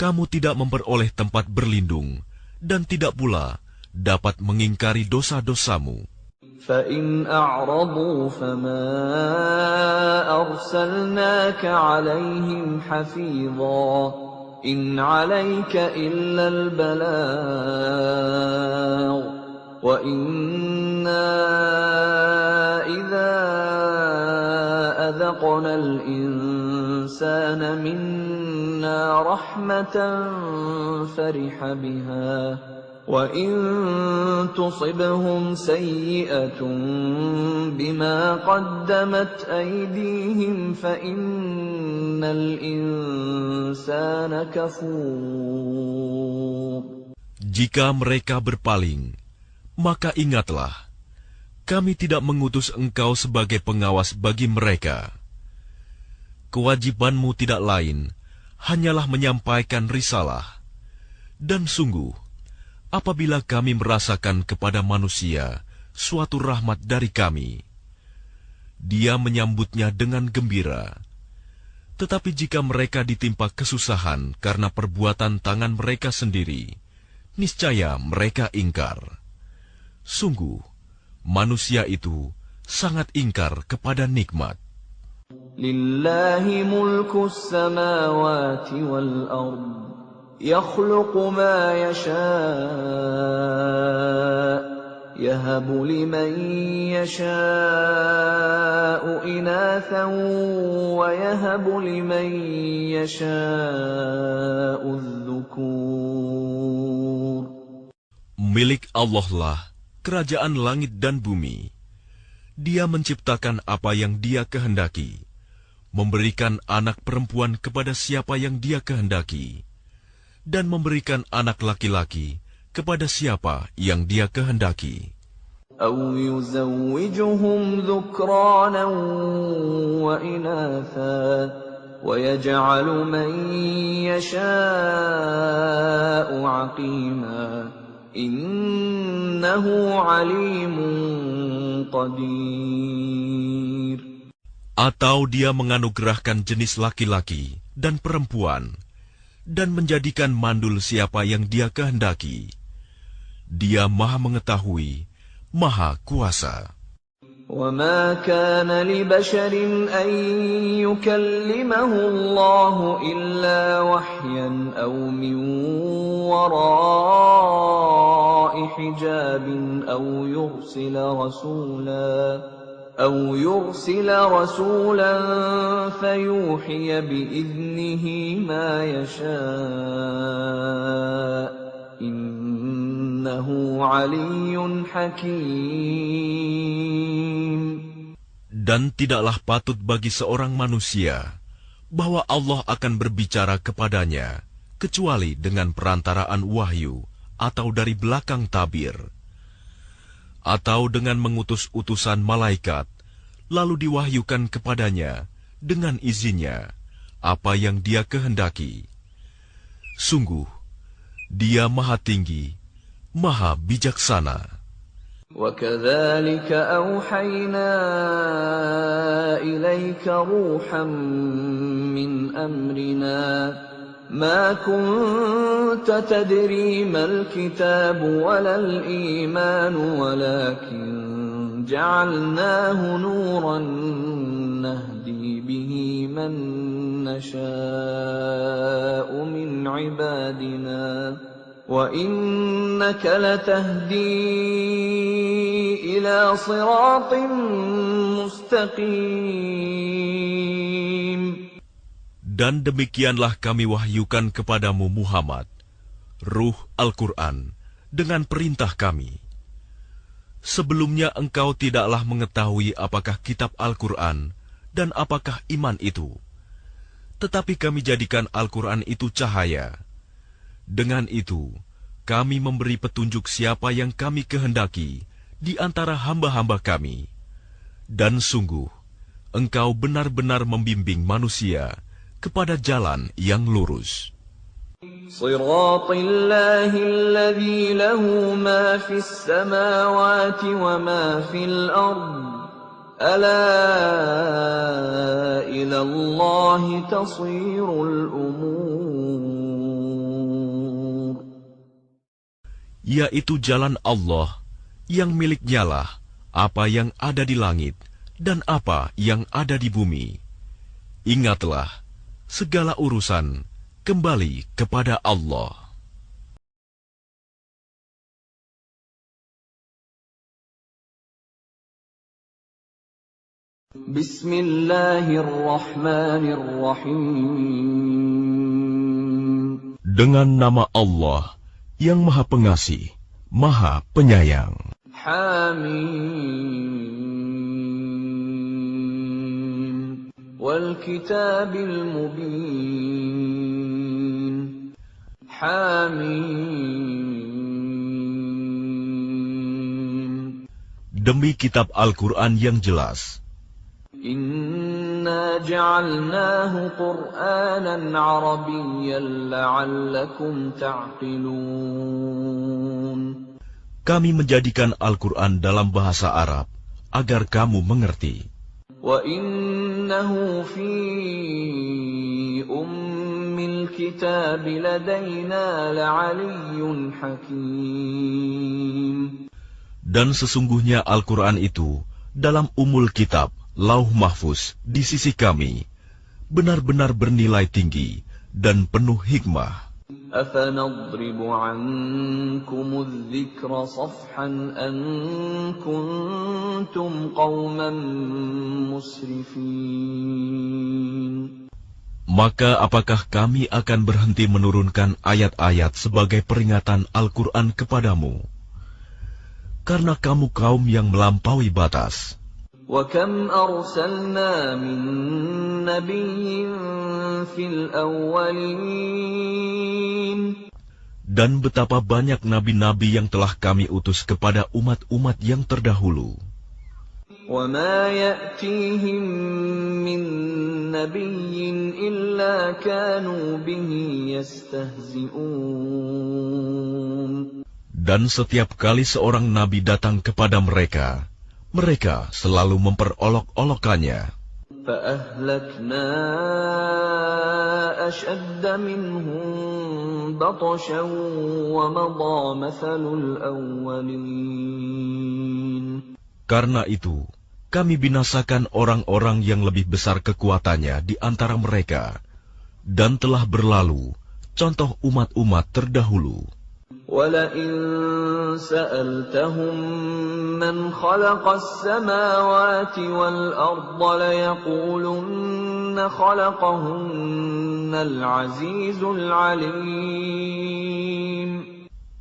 kamu tidak memperoleh tempat berlindung dan tidak pula dapat mengingkari dosa-dosamu. فَإِنْ أَعْرَضُوا فَمَا أَرْسَلْنَاكَ عَلَيْهِمْ حَفِيظًا إِنْ عَلَيْكَ إِلَّا الْبَلَاغُ وَإِنَّا إِذَا أَذَقْنَا الْإِنسَانَ مِنَّا رَحْمَةً فَرِحَ بِهَا وَإِن تُصِبْهُمْ سَيِّئَةٌ بِمَا قَدَّمَتْ أَيْدِيهِمْ فَإِنَّ الْإِنسَانَ كَفُورٌ. Jika mereka berpaling, maka ingatlah, kami tidak mengutus engkau sebagai pengawas bagi mereka. Kewajibanmu tidak lain, hanyalah menyampaikan risalah. Dan sungguh, apabila kami merasakan kepada manusia suatu rahmat dari kami, dia menyambutnya dengan gembira. Tetapi jika mereka ditimpa kesusahan karena perbuatan tangan mereka sendiri, niscaya mereka ingkar. Sungguh, manusia itu sangat ingkar kepada nikmat. Lillahi mulku samawati wal ard, yakhluqu ma yasha'. يهب لمن يشاء إناثا ويهب لمن يشاء الذكور. Milik Allah lah kerajaan langit dan bumi. Dia menciptakan apa yang Dia kehendaki, memberikan anak perempuan kepada siapa yang Dia kehendaki, dan memberikan anak laki-laki kepada siapa yang Dia kehendaki. أَوْ يُزَوِّجُهُمْ ذُكْرَانًا وَإِنَاثًا وَيَجْعَلُ مَن يَشَاءُ عَقِيمًا إِنَّهُ عَلِيمٌ قَدِيرٌ. Atau Dia menganugerahkan jenis laki-laki dan perempuan dan menjadikan mandul siapa yang Dia kehendaki. Dia Maha Mengetahui, Maha Kuasa. وَمَا كَانَ لِبَشَرٍ أَن يُكَلِّمَهُ اللَّهُ إِلَّا وَحْيًا أَوْ مِن وَرَاءِ حِجَابٍ أَوْ يُرْسِلَ رَسُولًا فَيُوحِيَ بِإِذْنِهِ مَا يَشَاءُ Innahu aliyyun hakim. Dan tidaklah patut bagi seorang manusia bahwa Allah akan berbicara kepadanya kecuali dengan perantaraan wahyu atau dari belakang tabir, atau dengan mengutus utusan malaikat lalu diwahyukan kepadanya dengan izinnya apa yang Dia kehendaki. Sungguh Dia Maha Tinggi, Maha Bijaksana. وَكَذَلِكَ أَوْحَيْنَا إِلَيْكَ رُوحًا مِّنْ أَمْرِنَا مَا كُنْتَ تَدْرِي مَا الْكِتَابُ وَلَا الْإِيمَانُ وَلَكِنْ جَعَلْنَاهُ نُورًا نَهْدِي بِهِ مَن نَّشَاءُ مِنْ عِبَادِنَا وَإِنَّكَ لَتَهْدِي إِلَى صِرَاطٍ مُسْتَقِيمٍ. Dan demikianlah kami wahyukan kepadamu Muhammad, Ruh Al-Quran, dengan perintah kami. Sebelumnya engkau tidaklah mengetahui apakah kitab Al-Quran dan apakah iman itu. Tetapi kami jadikan Al-Quran itu cahaya. Dengan itu, kami memberi petunjuk siapa yang kami kehendaki di antara hamba-hamba kami. Dan sungguh, engkau benar-benar membimbing manusia kepada jalan yang lurus. Shiraṭallahi alladhi lahu ma fis samawati wa ma fil ard. Ala ila Allahi tasirul umur. Yaitu jalan Allah yang miliknya lah apa yang ada di langit dan apa yang ada di bumi. Ingatlah, segala urusan kembali kepada Allah. Bismillahirrahmanirrahim. Dengan nama Allah yang Maha Pengasih, Maha Penyayang. Hamim. Wal kitabil mubin. Hamim. Demi kitab Al-Quran yang jelas. Inna ja'alnahu Qur'anan Arabiyyan la'allakum ta'qilun. Kami menjadikan Al-Quran dalam bahasa Arab agar kamu mengerti. Wa innahu fi ummil kitab ladaina la'aliyyun hakim. Dan sesungguhnya Al-Quran itu dalam umul kitab Lauh Mahfuz di sisi kami benar-benar bernilai tinggi dan penuh hikmah. أَفَنَضْرِبُ عَنكُمُ الذِّكْرَ صَفْحًا أَن كُنتُمْ قَوْمًا مُسْرِفِينَ. Maka apakah kami akan berhenti menurunkan ayat-ayat sebagai peringatan Al-Quran kepadamu? Karena kamu kaum yang melampaui batas. وَكَمْ أَرْسَلْنَا مِن نَّبِيٍّ فِي الْأَوَّلِينَ. Dan betapa banyak nabi-nabi yang telah kami utus kepada umat-umat yang terdahulu. وَمَا يَأْتِيهِم مِّن نَّبِيٍّ إِلَّا كَانُوا بِهِ يَسْتَهْزِئُونَ. Dan setiap kali seorang nabi datang kepada mereka, mereka selalu memperolok-olokkannya. فَأَهْلَكْنَا أَشَدَّ مِنْهُم بَطْشًا وَمَضَىٰ مَثَلُ الْأَوَّلِينَ. Karena itu, kami binasakan orang-orang yang lebih besar kekuatannya di antara mereka, dan telah berlalu contoh umat-umat terdahulu. وَلَئِن سَأَلْتَهُم مَّنْ خَلَقَ السَّمَاوَاتِ وَالْأَرْضَ لَيَقُولُنَّ خَلَقَهُنَّ الْعَزِيزُ الْعَلِيمُ.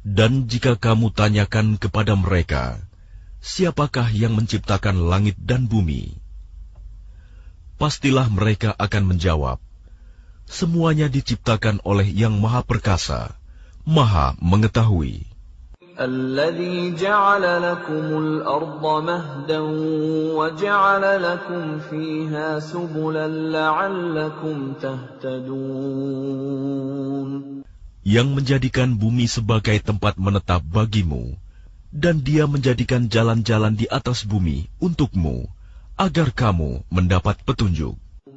Dan jika kamu tanyakan kepada mereka, siapakah yang menciptakan langit dan bumi? Pastilah mereka akan menjawab, semuanya diciptakan oleh Yang Maha Perkasa, Maha Mengetahui. الَّذِي جَعَلَ لَكُمُ الْأَرْضَ مَهْدًا وَجَعَلَ لَكُمْ فِيهَا سُبُلًا لَعَلَّكُمْ تَهْتَدُونَ. Yang menjadikan bumi sebagai tempat menetap bagimu, dan Dia menjadikan jalan-jalan di atas bumi untukmu, agar kamu mendapat petunjuk.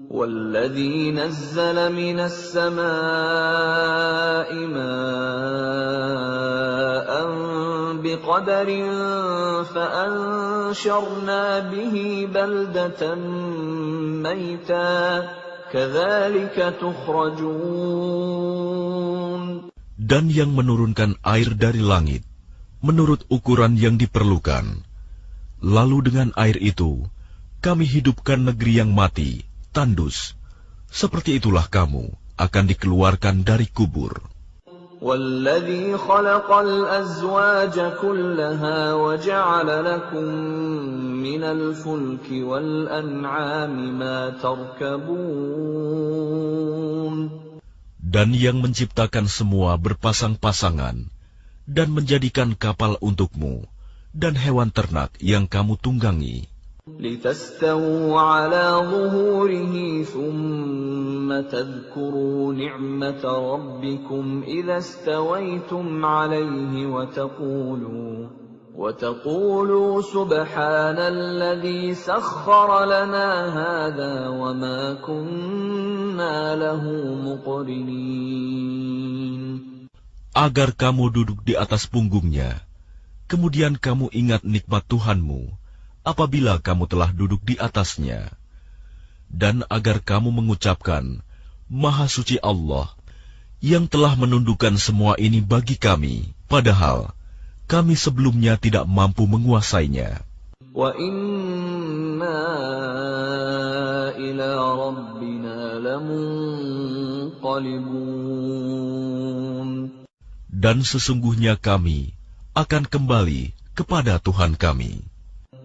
وَالَّذِي نَزَّلَ مِنَ السَّمَاءِ مَاءً بِقَدَرٍ فَأَنشَرْنَا بِهِ بَلْدَةً مَّيْتًا كَذَلِكَ تُخْرَجُونَ. Dan yang menurunkan air dari langit menurut ukuran yang diperlukan. Lalu dengan air itu kami hidupkan negeri yang mati, tandus. Seperti itulah kamu akan dikeluarkan dari kubur. وَالَّذِي خَلَقَ الْأَزْوَاجَ كُلَّهَا وَجَعَلَ لَكُم مِّنَ الْفُلْكِ وَالْأَنْعَامِ مَا تَرْكَبُونَ. Dan yang menciptakan semua berpasang-pasangan, dan menjadikan kapal untukmu, dan hewan ternak yang kamu tunggangi. لِتَسْتَوُوا عَلَى ظُهُورِهِ ثُمَّ تَذْكُرُوا نِعْمَةَ رَبِّكُمْ إِذَا اسْتَوَيْتُمْ عَلَيْهِ وَتَقُولُوا سُبْحَانَ الَّذِي سَخَّرَ لَنَا هَذَا وَمَا كُنَّا لَهُ مُقْرِنِينَ. Agar kamu duduk di atas punggungnya, kemudian kamu ingat nikmat Tuhanmu apabila kamu telah duduk di atasnya, dan agar kamu mengucapkan, Maha Suci Allah, yang telah menundukkan semua ini bagi kami, padahal kami sebelumnya tidak mampu menguasainya. وَإِنَّا إِلَى رَبِّنَا لَمُنقَلِبُونَ. Dan sesungguhnya kami akan kembali kepada Tuhan kami.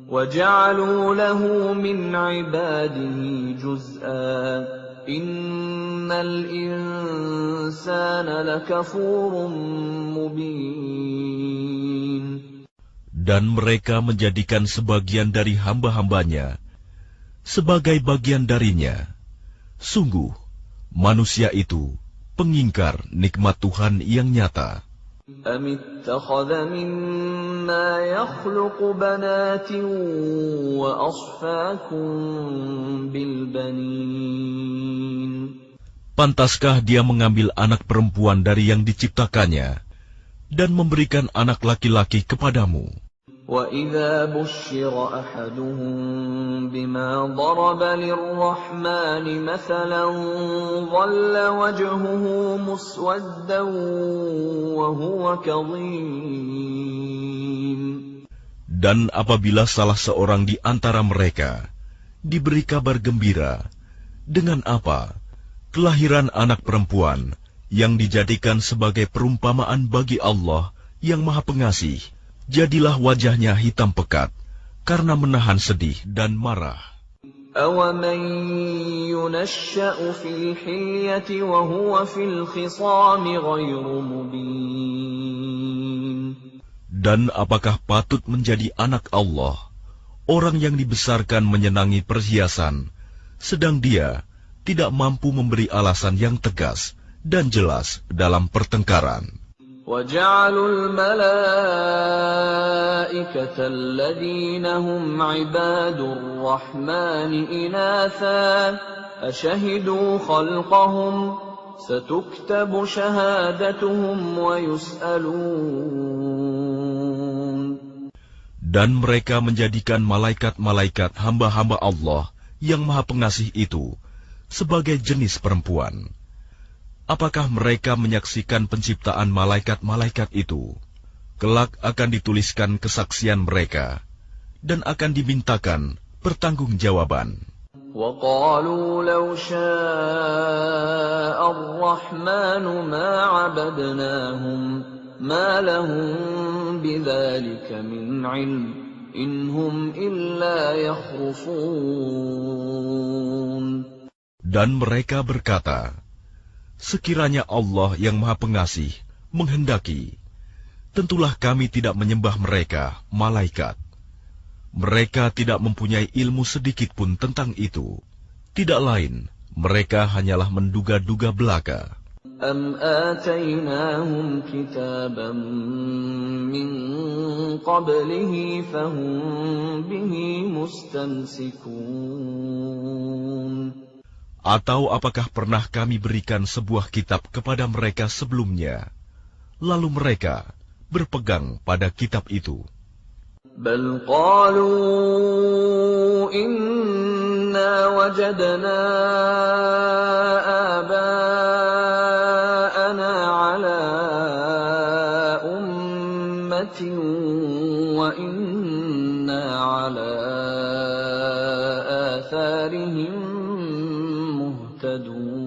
وَجَعَلُوا لَهُ مِنْ عِبَادِهِ جُزْءًا إِنَّ الْإِنسَانَ لَكَفُورٌ مُبِينٌ. Dan mereka menjadikan sebagian dari hamba-hambanya sebagai bagian darinya. Sungguh, manusia itu pengingkar nikmat Tuhan yang nyata. أَمِ اتَّخَذَ مِمَّا يَخْلُقُ بَنَاتٍ وَأَصْفَاكُم بِالْبَنِينَ. Pantaskah dia mengambil anak perempuan dari yang diciptakannya dan memberikan anak laki-laki kepadamu? وَإِذَا بُشِّرَ أَحَدُهُم بِمَا ضَرَبَ لِلرَّحْمَنِ مَثَلًا ظَلَّ وَجْهُهُ مُسْوَدًّا وَهُوَ كَظِيمٌ. Dan apabila salah seorang di antara mereka diberi kabar gembira dengan apa? Kelahiran anak perempuan yang dijadikan sebagai perumpamaan bagi Allah yang Maha Pengasih, jadilah wajahnya hitam pekat karena menahan sedih dan marah. أَوَمَن يُنَشَّأُ فِي الْحِلْيَةِ وَهُوَ فِي الْخِصَامِ غَيْرُ مُبِينٍ. Dan apakah patut menjadi anak Allah orang yang dibesarkan menyenangi perhiasan, sedang dia tidak mampu memberi alasan yang tegas dan jelas dalam pertengkaran. وَجَعَلُوا الْمَلَائِكَةَ الَّذِينَ هُمْ عِبَادُ الرَّحْمَنِ إِنَاثًا أَشَهِدُوا خَلْقَهُمْ سَتُكْتَبُ شَهَادَتُهُمْ وَيُسْأَلُونَ. Dan mereka menjadikan malaikat-malaikat hamba-hamba Allah yang Maha Pengasih itu sebagai jenis perempuan. Apakah mereka menyaksikan penciptaan malaikat-malaikat itu? Kelak akan dituliskan kesaksian mereka dan akan dimintakan pertanggungjawaban. وَقَالُوا لَوْ شَاءَ الرَّحْمَنُ مَا عَبَدْنَاهُمْ مَا لَهُم بِذَلِكَ مِنْ عِلْمٍ إِنْ هُمْ إِلَّا يَخْرُصُونَ. Dan mereka berkata, sekiranya Allah yang Maha Pengasih menghendaki, tentulah kami tidak menyembah mereka, malaikat. Mereka tidak mempunyai ilmu sedikit pun tentang itu. Tidak lain, mereka hanyalah menduga-duga belaka. أَمْ آتَيْنَاهُمْ كِتَابًا مِّن قَبْلِهِ فَهُمْ بِهِ مُسْتَمْسِكُونَ. Atau apakah pernah kami berikan sebuah kitab kepada mereka sebelumnya, lalu mereka berpegang pada kitab itu? بَلْ قَالُوا إِنَّا وَجَدْنَا آبَاءَنَا عَلَىٰ أُمَّةٍ وَإِنَّا عَلَىٰ آثَارِهِم مُهْتَدُونَ.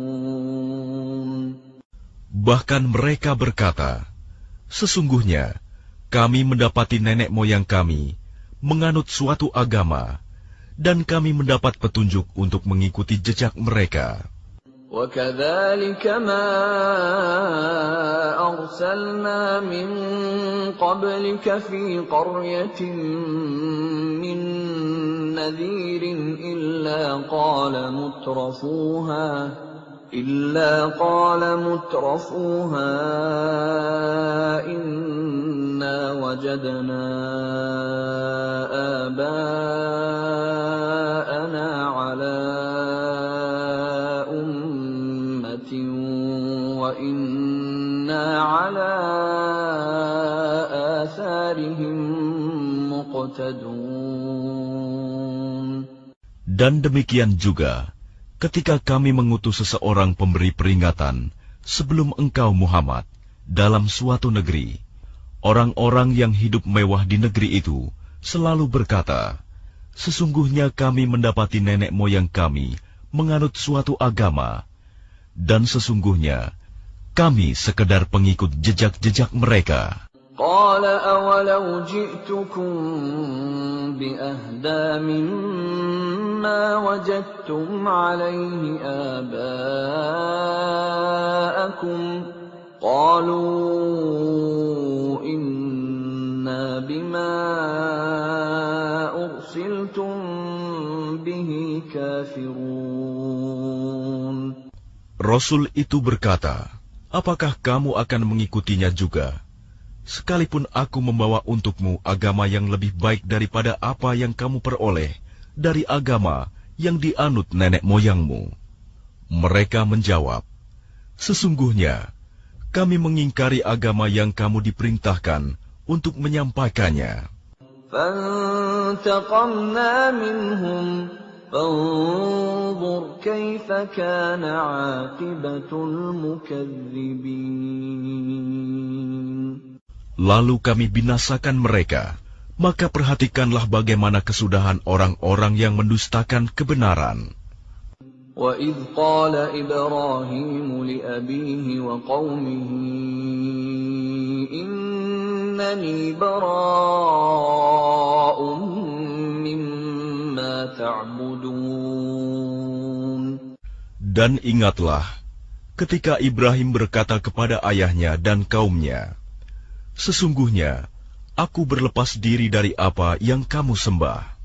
Bahkan mereka berkata, sesungguhnya kami mendapati nenek moyang kami menganut suatu agama, dan kami mendapat petunjuk untuk mengikuti jejak mereka. وَكَذَلِكَ مَا أَرْسَلْنَا مِن قَبْلِكَ فِي قَرْيَةٍ مِّن نَّذِيرٍ إِلَّا قَالَ مُتْرَفُوهَا إِنَّا وَجَدْنَا آبَاءَنَا عَلَىٰ أُمَّةٍ وَإِنَّا عَلَىٰ آثَارِهِم مُقْتَدُونَ. Dan demikian juga, ketika kami mengutus seseorang pemberi peringatan sebelum engkau Muhammad dalam suatu negeri, orang-orang yang hidup mewah di negeri itu selalu berkata, sesungguhnya kami mendapati nenek moyang kami menganut suatu agama, dan sesungguhnya kami sekedar pengikut jejak-jejak mereka. قَالَ أَوَلَوْ جِئْتُكُم بِأَهْدَىٰ مِمَّا وَجَدتُّمْ عَلَيْهِ آبَاءَكُمْ قَالُوا إِنَّا بِمَا أُرْسِلْتُم بِهِ كَافِرُونَ. Rasul itu berkata, apakah kamu akan mengikutinya juga? Sekalipun aku membawa untukmu agama yang lebih baik daripada apa yang kamu peroleh dari agama yang dianut nenek moyangmu. Mereka menjawab, sesungguhnya kami mengingkari agama yang kamu diperintahkan untuk menyampaikannya. فانتقمنا منهم فانظر كيف كان عاقبة المكذبين. Lalu kami binasakan mereka, maka perhatikanlah bagaimana kesudahan orang-orang yang mendustakan kebenaran. وَإِذْ قَالَ إِبْرَاهِيمُ لِأَبِيهِ وَقَوْمِهِ إِنَّنِي بَرَاءٌ مِّمَّا تَعْبُدُونَ. Dan ingatlah, ketika Ibrahim berkata kepada ayahnya dan kaumnya, sesungguhnya, aku berlepas diri dari apa yang kamu sembah.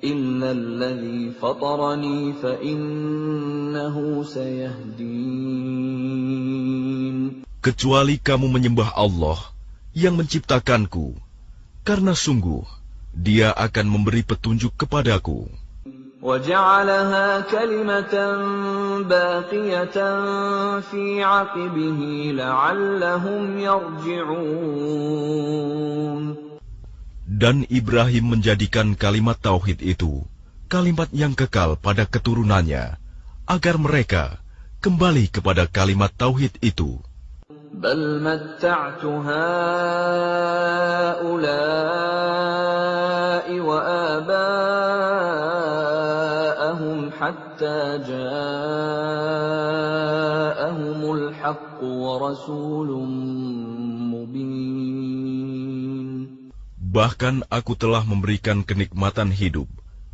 إِلَّا الَّذِي فَطَرَنِي فَإِنَّهُ سَيَهْدِينِ. Kecuali kamu menyembah Allah yang menciptakanku, karena sungguh Dia akan memberi petunjuk kepadaku. وَجَعَلَهَا كَلِمَةً بَاقِيَةً فِي عَقِبِهِ لَعَلَّهُمْ يَرْجِعُونَ. Dan Ibrahim menjadikan kalimat tauhid itu kalimat yang kekal pada keturunannya, agar mereka kembali kepada kalimat tauhid itu. بَلْ مَتَّعْتُ هَؤُلَاءِ وَآبَاءَهُمْ حَتَّى جَاءَهُمُ الْحَقُّ وَرَسُولٌ مُّبِينٌ. Bahkan aku telah memberikan kenikmatan hidup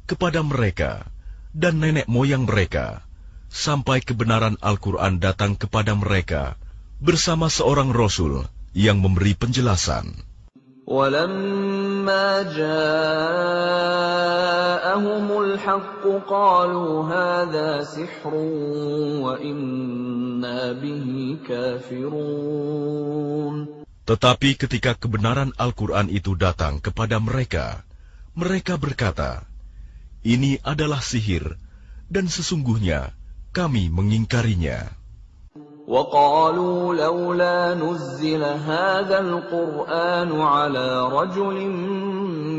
kepada mereka dan nenek moyang mereka, sampai kebenaran Al-Quran datang kepada mereka bersama seorang Rasul yang memberi penjelasan. وَلَمَّا جَاءَهُمُ الْحَقُّ قَالُوا هَذَا سِحْرٌ وَإِنَّا بِهِ كَافِرُونَ. Tetapi ketika kebenaran Al-Quran itu datang kepada mereka, mereka berkata, ini adalah sihir, dan sesungguhnya kami mengingkarinya. وَقَالُوا لَوْلَا نُزِّلَ هَذَا الْقُرْآنُ عَلَى رَجُلٍ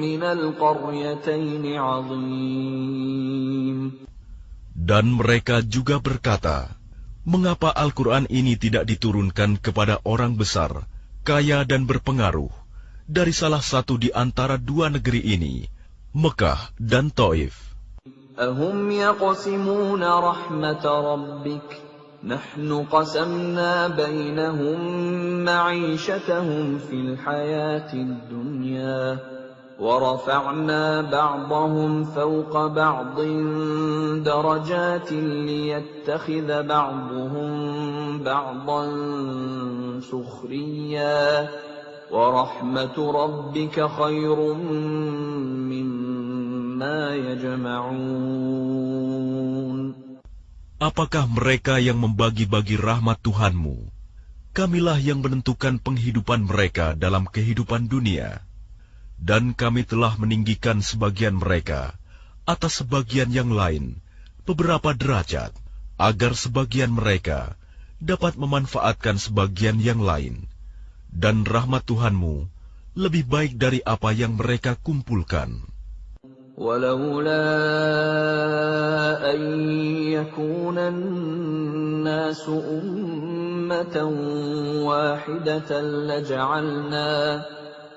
مِّنَ الْقَرْيَتَيْنِ عَظِيمٍ. Dan mereka juga berkata, mengapa Al-Quran ini tidak diturunkan kepada orang besar, kaya dan berpengaruh, dari salah satu di antara dua negeri ini, Mekah dan Taif. أَهُمْ يَقْسِمُونَ رَحْمَةَ رَبِّكَ نَحْنُ قَسَمْنَا بَيْنَهُمْ مَعِيشَتَهُمْ فِي الْحَيَاةِ الدُّنْيَا وَرَفَعْنَا بَعْضَهُمْ فَوْقَ بَعْضٍ دَرَجَاتٍ لِيَتَّخِذَ بَعْضُهُمْ بَعْضًا سُخْرِيًّا وَرَحْمَةُ رَبِّكَ خَيْرٌ مِّمَّا يَجْمَعُونَ. Apakah mereka yang membagi-bagi rahmat Tuhanmu? Kamilah yang menentukan penghidupan mereka dalam kehidupan dunia. Dan kami telah meninggikan sebagian mereka atas sebagian yang lain beberapa derajat, agar sebagian mereka dapat memanfaatkan sebagian yang lain. Dan rahmat Tuhanmu lebih baik dari apa yang mereka kumpulkan. وَلَوْلَا أَن يَكُونَ النَّاسُ أُمَّةً وَاحِدَةً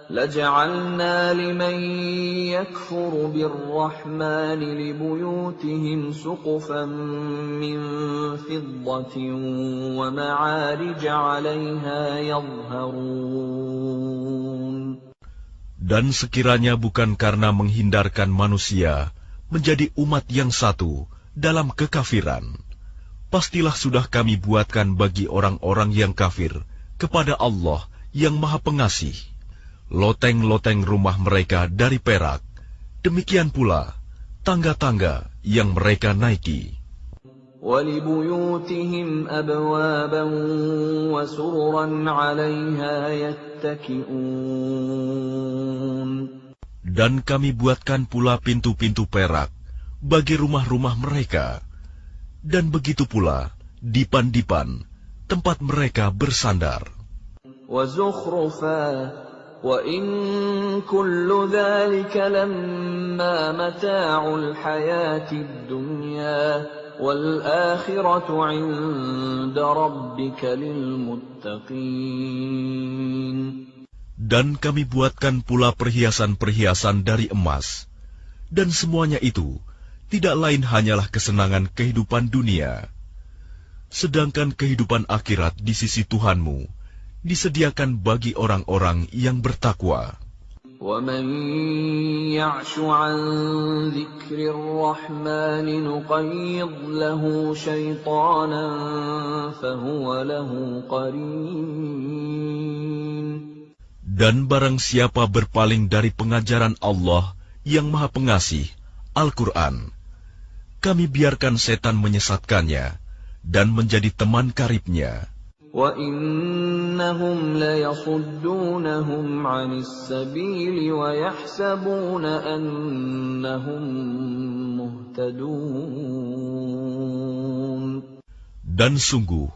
لَجَعَلْنَا لِمَن يَكْفُرُ بِالرَّحْمَنِ لِبُيُوتِهِمْ سُقُفًا مِّن فِضَّةٍ وَمَعَارِجَ عَلَيْهَا يَظْهَرُونَ. Dan sekiranya bukan karena menghindarkan manusia menjadi umat yang satu dalam kekafiran, pastilah sudah kami buatkan bagi orang-orang yang kafir kepada Allah yang Maha Pengasih loteng-loteng rumah mereka dari perak, demikian pula tangga-tangga yang mereka naiki. وَلِبُيُوتِهِمْ أَبْوَابًا وَسُرُرًا عَلَيْهَا يَتَّكِئُونَ. Dan kami buatkan pula pintu-pintu perak bagi rumah-rumah mereka, dan begitu pula dipan-dipan tempat mereka bersandar. وَزُخْرُفًا وَإِن كُلُّ ذَلِكَ لَمَّا مَتَاعُ الْحَيَاةِ الدُّنْيَا وَالْآخِرَةُ عِندَ رَبِّكَ لِلْمُتَّقِينَ. Dan kami buatkan pula perhiasan-perhiasan dari emas, dan semuanya itu tidak lain hanyalah kesenangan kehidupan dunia. Sedangkan kehidupan akhirat di sisi Tuhanmu disediakan bagi orang-orang yang bertakwa. وَمَن يَعْشُ عَن ذِكْرِ الرَّحْمَنِ نُقَيِّضْ لَهُ شَيْطَانًا فَهُوَ لَهُ قَرِينٌ. Dan barang siapa berpaling dari pengajaran Allah yang Maha Pengasih, Al-Quran, kami biarkan setan menyesatkannya dan menjadi teman karibnya. وَإِنَّهُمْ لَيَصُدُّونَهُمْ عَنِ السَّبِيلِ وَيَحْسَبُونَ أَنَّهُمْ مُهْتَدُونَ. Dan sungguh,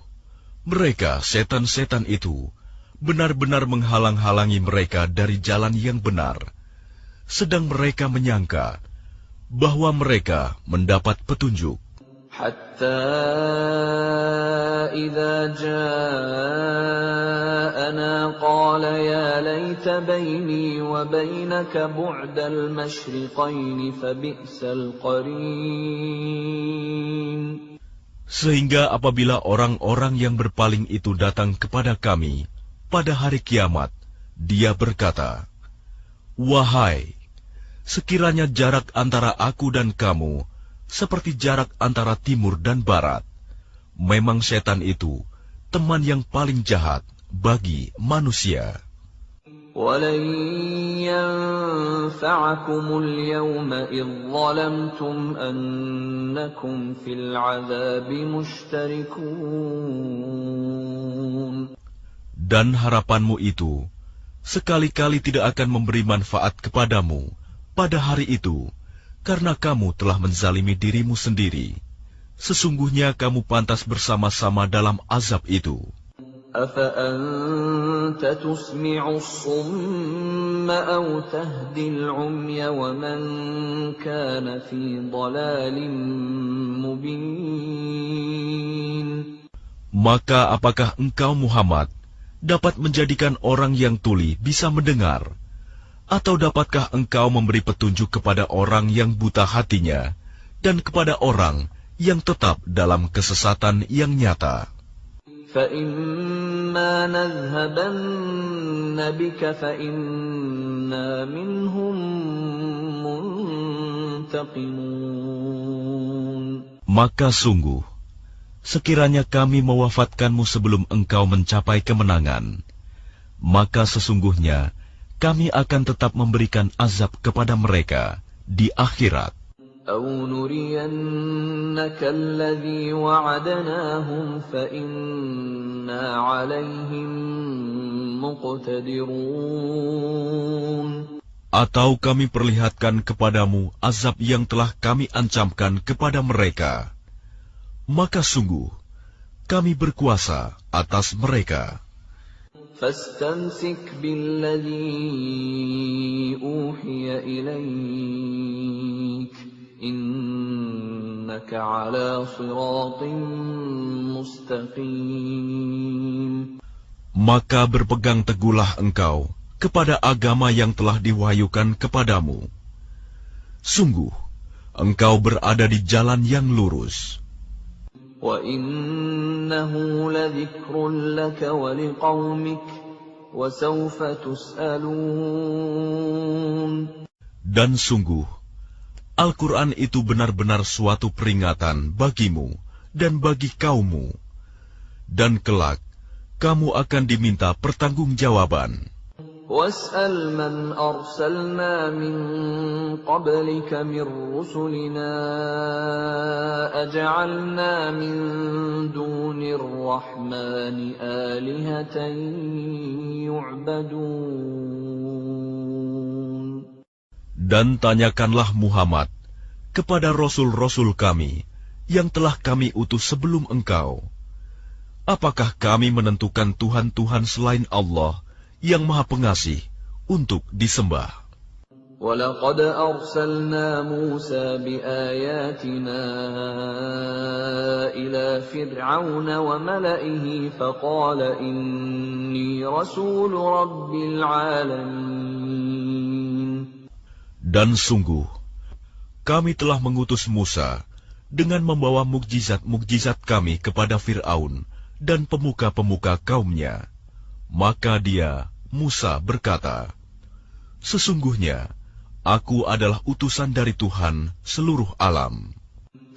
mereka setan-setan itu benar-benar menghalang-halangi mereka dari jalan yang benar, sedang mereka menyangka bahwa mereka mendapat petunjuk. حَتَّى إِذَا جَاءَنَا قَالَ يَا لَيْتَ بَيْنِي وَبَيْنَكَ بُعْدَ الْمَشْرِقَيْنِ فَبِئْسَ الْقَرِينُ. Sehingga apabila orang-orang yang berpaling itu datang kepada kami pada hari kiamat, dia berkata, "Wahai, sekiranya jarak antara aku dan kamu seperti jarak antara timur dan barat, memang setan itu teman yang paling jahat bagi manusia." وَلَن يَنفَعَكُمُ الْيَوْمَ إِذ ظَّلَمْتُمْ أَنَّكُمْ فِي الْعَذَابِ مُشْتَرِكُونَ. Dan harapanmu itu sekali-kali tidak akan memberi manfaat kepadamu pada hari itu, karena kamu telah menzalimi dirimu sendiri. Sesungguhnya kamu pantas bersama-sama dalam azab itu. أَفَأَنْتَ تُسْمِعُ الصُّمَّ أَوْ تَهْدِي الْعُمْيَ وَمَنْ كَانَ فِي ضَلَالٍ مُبِينٍ. Maka apakah engkau Muhammad dapat menjadikan orang yang tuli bisa mendengar? Atau dapatkah engkau memberi petunjuk kepada orang yang buta hatinya dan kepada orang yang tetap dalam kesesatan yang nyata? فَإِمَّا نَذْهَبَنَّ بِكَ فَإِنَّا مِنْهُمْ مُنْتَقِمُونَ. Maka sungguh, sekiranya kami mewafatkanmu sebelum engkau mencapai kemenangan, maka sesungguhnya kami akan tetap memberikan azab kepada mereka di akhirat. أَوْ نُرِيَنَّكَ الَّذِي وَعَدْنَاهُمْ فَإِنَّا عَلَيْهِمْ مُقْتَدِرُونَ. Atau kami perlihatkan kepadamu azab yang telah kami ancamkan kepada mereka, maka sungguh kami berkuasa atas mereka. فَاسْتَمْسِكْ بِالَّذِي أُوحِيَ إِلَيْكَ إِنَّكَ عَلَى صِرَاطٍ مُسْتَقِيمٍ. Maka berpegang teguhlah engkau kepada agama yang telah diwahyukan kepadamu. Sungguh, engkau berada di jalan yang lurus. وَإِنَّهُ لَذِكْرٌ لَكَ وَلِقَوْمِكَ وَسَوْفَ تُسْأَلُونَ. Dan sungguh, Al-Quran itu benar-benar suatu peringatan bagimu dan bagi kaummu. Dan kelak, kamu akan diminta pertanggungjawaban. وَاسْأَلْ مَنْ أَرْسَلْنَا مِنْ قَبْلِكَ مِنْ رُسُلِنَا أَجَعَلْنَا مِنْ دُونِ الرَّحْمَنِ آلِهَةً يُعْبَدُونَ. Dan tanyakanlah Muhammad kepada rasul-rasul kami yang telah kami utus sebelum engkau. Apakah kami menentukan Tuhan-Tuhan selain Allah yang Maha Pengasih untuk disembah. وَلَقَدْ أَرْسَلْنَا مُوسَى بِآيَاتِنَا إِلَى فِرْعَوْنَ وَمَلَئِهِ فَقَالَ إِنِّي رَسُولُ رَبِّ الْعَالَمِينَ. Dan sungguh, kami telah mengutus Musa dengan membawa mukjizat-mukjizat kami kepada Fir'aun dan pemuka-pemuka kaumnya. Maka dia, Musa, berkata, "Sesungguhnya, aku adalah utusan dari Tuhan seluruh alam."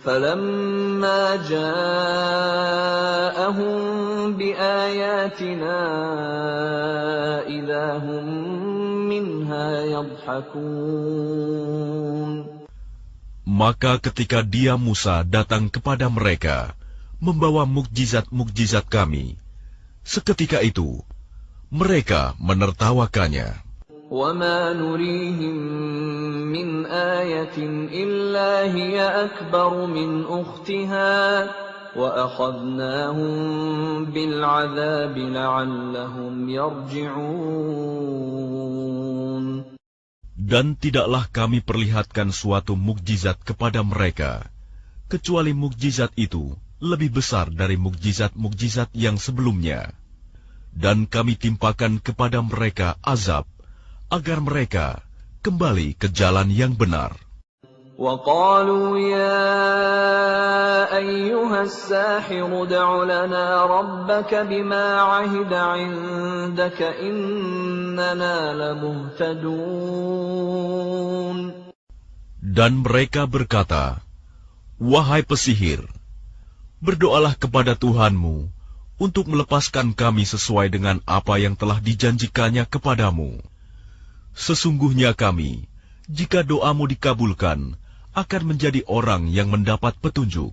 فَلَمَّا جَاءَهُم بِآيَاتِنَا إِذَا هُم مِّنْهَا يَضْحَكُونَ. Maka ketika dia Musa datang kepada mereka, membawa mukjizat-mukjizat kami, seketika itu mereka menertawakannya. وَمَا نُرِيهِم مِّنْ آيَةٍ إِلَّا هِيَ أَكْبَرُ مِنْ أُخْتِهَا وَأَخَذْنَاهُم بِالْعَذَابِ لَعَلَّهُمْ يَرْجِعُونَ. Dan tidaklah kami perlihatkan suatu mukjizat kepada mereka, kecuali mukjizat itu lebih besar dari mukjizat-mukjizat yang sebelumnya. Dan kami timpakan kepada mereka azab, agar mereka kembali ke jalan yang benar. وَقَالُوا يَا أَيُّهَ السَّاحِرُ ادْعُ لَنَا رَبَّكَ بِمَا عَهِدَ عِندَكَ إِنَّنَا لَمُهْتَدُونَ. Dan mereka berkata, "Wahai pesihir, berdoalah kepada Tuhanmu untuk melepaskan kami sesuai dengan apa yang telah dijanjikannya kepadamu. Sesungguhnya kami, jika doamu dikabulkan, akan menjadi orang yang mendapat petunjuk."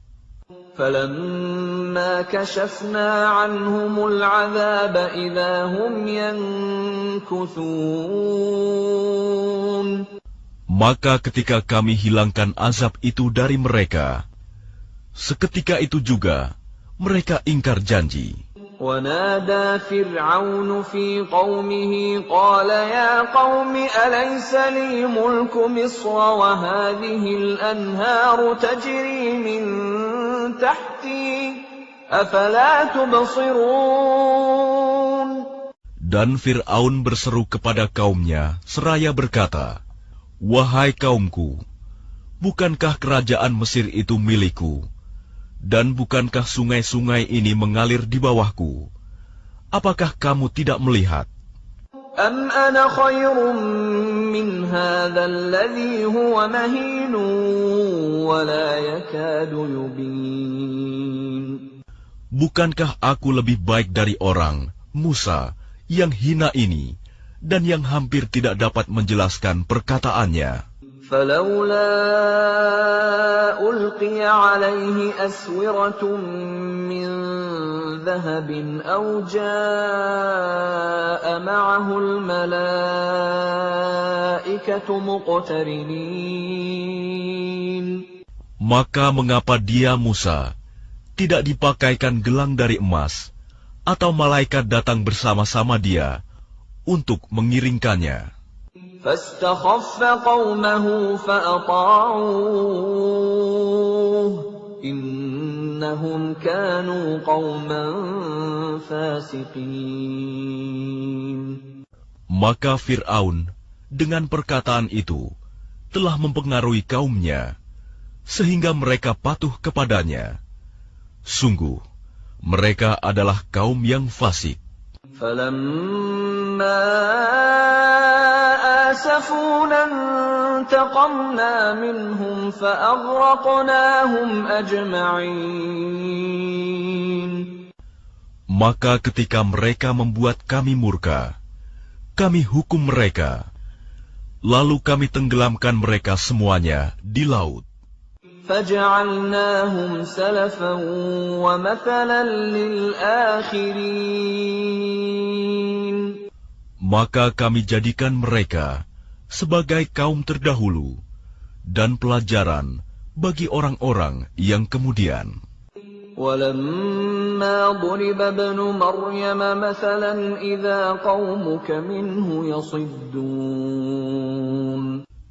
فَلَمَّا كَشَفْنَا عَنْهُمُ الْعَذَابَ إِذَا هُمْ يَنكُثُونَ. Maka ketika kami hilangkan azab itu dari mereka, seketika itu juga mereka ingkar janji. وَنَادَى فِرْعَوْنُ فِي قَوْمِهِ قَالَ يَا قَوْمِ أَلَيْسَ لِي مُلْكُ مِصْرَ وَهَٰذِهِ الْأَنْهَارُ تَجْرِي مِن تَحْتِي أَفَلَا تُبْصِرُونَ. Dan Fir'aun berseru kepada kaumnya seraya berkata, "Wahai kaumku, bukankah kerajaan Mesir itu milikku? Dan bukankah sungai-sungai ini mengalir di bawahku? Apakah kamu tidak melihat? أَمْ أَنَا خَيْرٌ مِّنْ هَٰذَا الَّذِي هُوَ مَهِينٌ وَلَا يَكَادُ يُبِينُ. Bukankah aku lebih baik dari orang, Musa, yang hina ini, dan yang hampir tidak dapat menjelaskan perkataannya?" فَلَوْلَا أُلْقِيَ عَلَيْهِ أَسْوِرَةٌ مِّن ذَهَبٍ أَوْ جَاءَ مَعَهُ الْمَلَائِكَةُ مُقْتَرِنِينَ. Maka mengapa dia, Musa, tidak dipakaikan gelang dari emas, atau malaikat datang bersama-sama dia untuk mengiringkannya? فَاسْتَخَفَّ قَوْمَهُ فَأَطَاعُوهُ إِنَّهُمْ كَانُوا قَوْمًا فَاسِقِينَ. Maka Fir'aun dengan perkataan itu telah mempengaruhi kaumnya, sehingga mereka patuh kepadanya. Sungguh, mereka adalah kaum yang fasik. فَلَمَّا آسَفُونَا انتَقَمْنَا مِنْهُمْ فَأَغْرَقْنَاهُمْ أَجْمَعِينَ. Maka ketika mereka membuat kami murka, kami hukum mereka, lalu kami tenggelamkan mereka semuanya di laut. فَجَعَلْنَاهُمْ سَلَفًا وَمَثَلًا لِلْآخِرِينَ. Maka kami jadikan mereka sebagai kaum terdahulu dan pelajaran bagi orang-orang yang kemudian. وَلَمَّا ضُرِبَ ابْنُ مَرْيَمَ مَثَلًا إِذَا قَوْمُكَ مِنْهُ يَصِدُّونَ.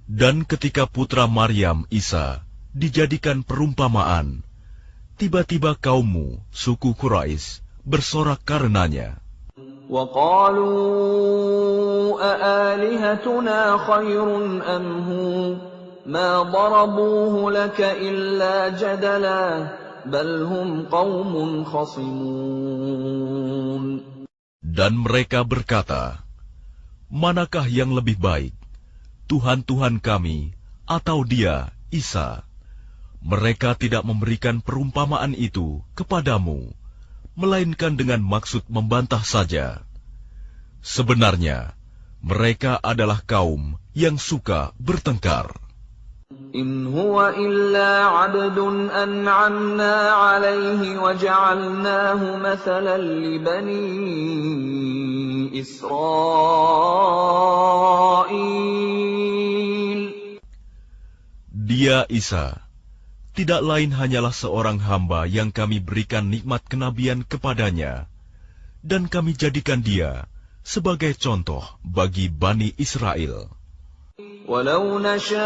Dan ketika putra Maryam, Isa, dijadikan perumpamaan, tiba-tiba kaummu, suku Quraisy, bersorak karenanya. وَقَالُوا أَآلِهَتُنَا خَيْرٌ أَمْ هُوَ مَا ضَرَبُوهُ لَكَ إِلَّا جَدَلًا بَلْ هُمْ قَوْمٌ خَصِمُونَ. Dan mereka berkata, manakah yang lebih baik, Tuhan-Tuhan kami atau dia, Isa? Mereka tidak memberikan perumpamaan itu kepadamu, melainkan dengan maksud membantah saja. Sebenarnya, mereka adalah kaum yang suka bertengkar. إِنْ هُوَ إِلَّا عَبْدٌ أَنْعَمْنَا عَلَيْهِ وَجَعَلْنَاهُ مَثَلًا لِبَنِي إِسْرَائِيلَ. Dia, Isa, tidak lain hanyalah seorang hamba yang kami berikan nikmat kenabian kepadanya, dan kami jadikan dia sebagai contoh bagi Bani Israel. وَلَوْ نَشَاءُ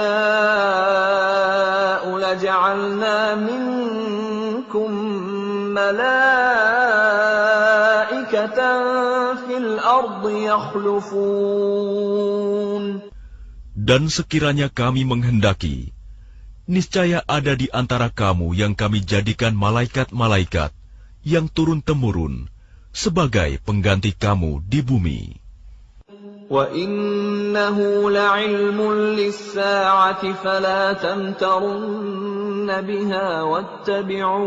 لَجَعَلْنَا مِنكُم مَّلَائِكَةً فِي الْأَرْضِ يَخْلُفُونَ. Dan sekiranya kami menghendaki, niscaya ada di antara kamu yang kami jadikan malaikat-malaikat yang turun-temurun sebagai pengganti kamu di bumi. وَإِنَّهُ لَعِلْمٌ لِلسَّاعَةِ فَلَا تَمْتَرُنَّ بِهَا وَاتَّبِعُونِ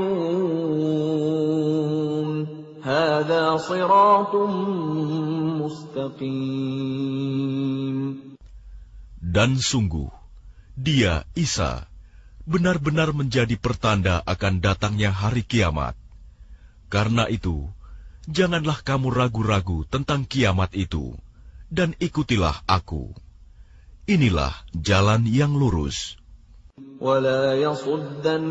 هَذَا صِرَاطٌ مُسْتَقِيمٌ. Dan sungguh, dia, Isa, benar-benar menjadi pertanda akan datangnya hari kiamat. Karena itu, janganlah kamu ragu-ragu tentang kiamat itu, dan ikutilah aku. Inilah jalan yang lurus. وَلَا يَصُدَّنَّكُمُ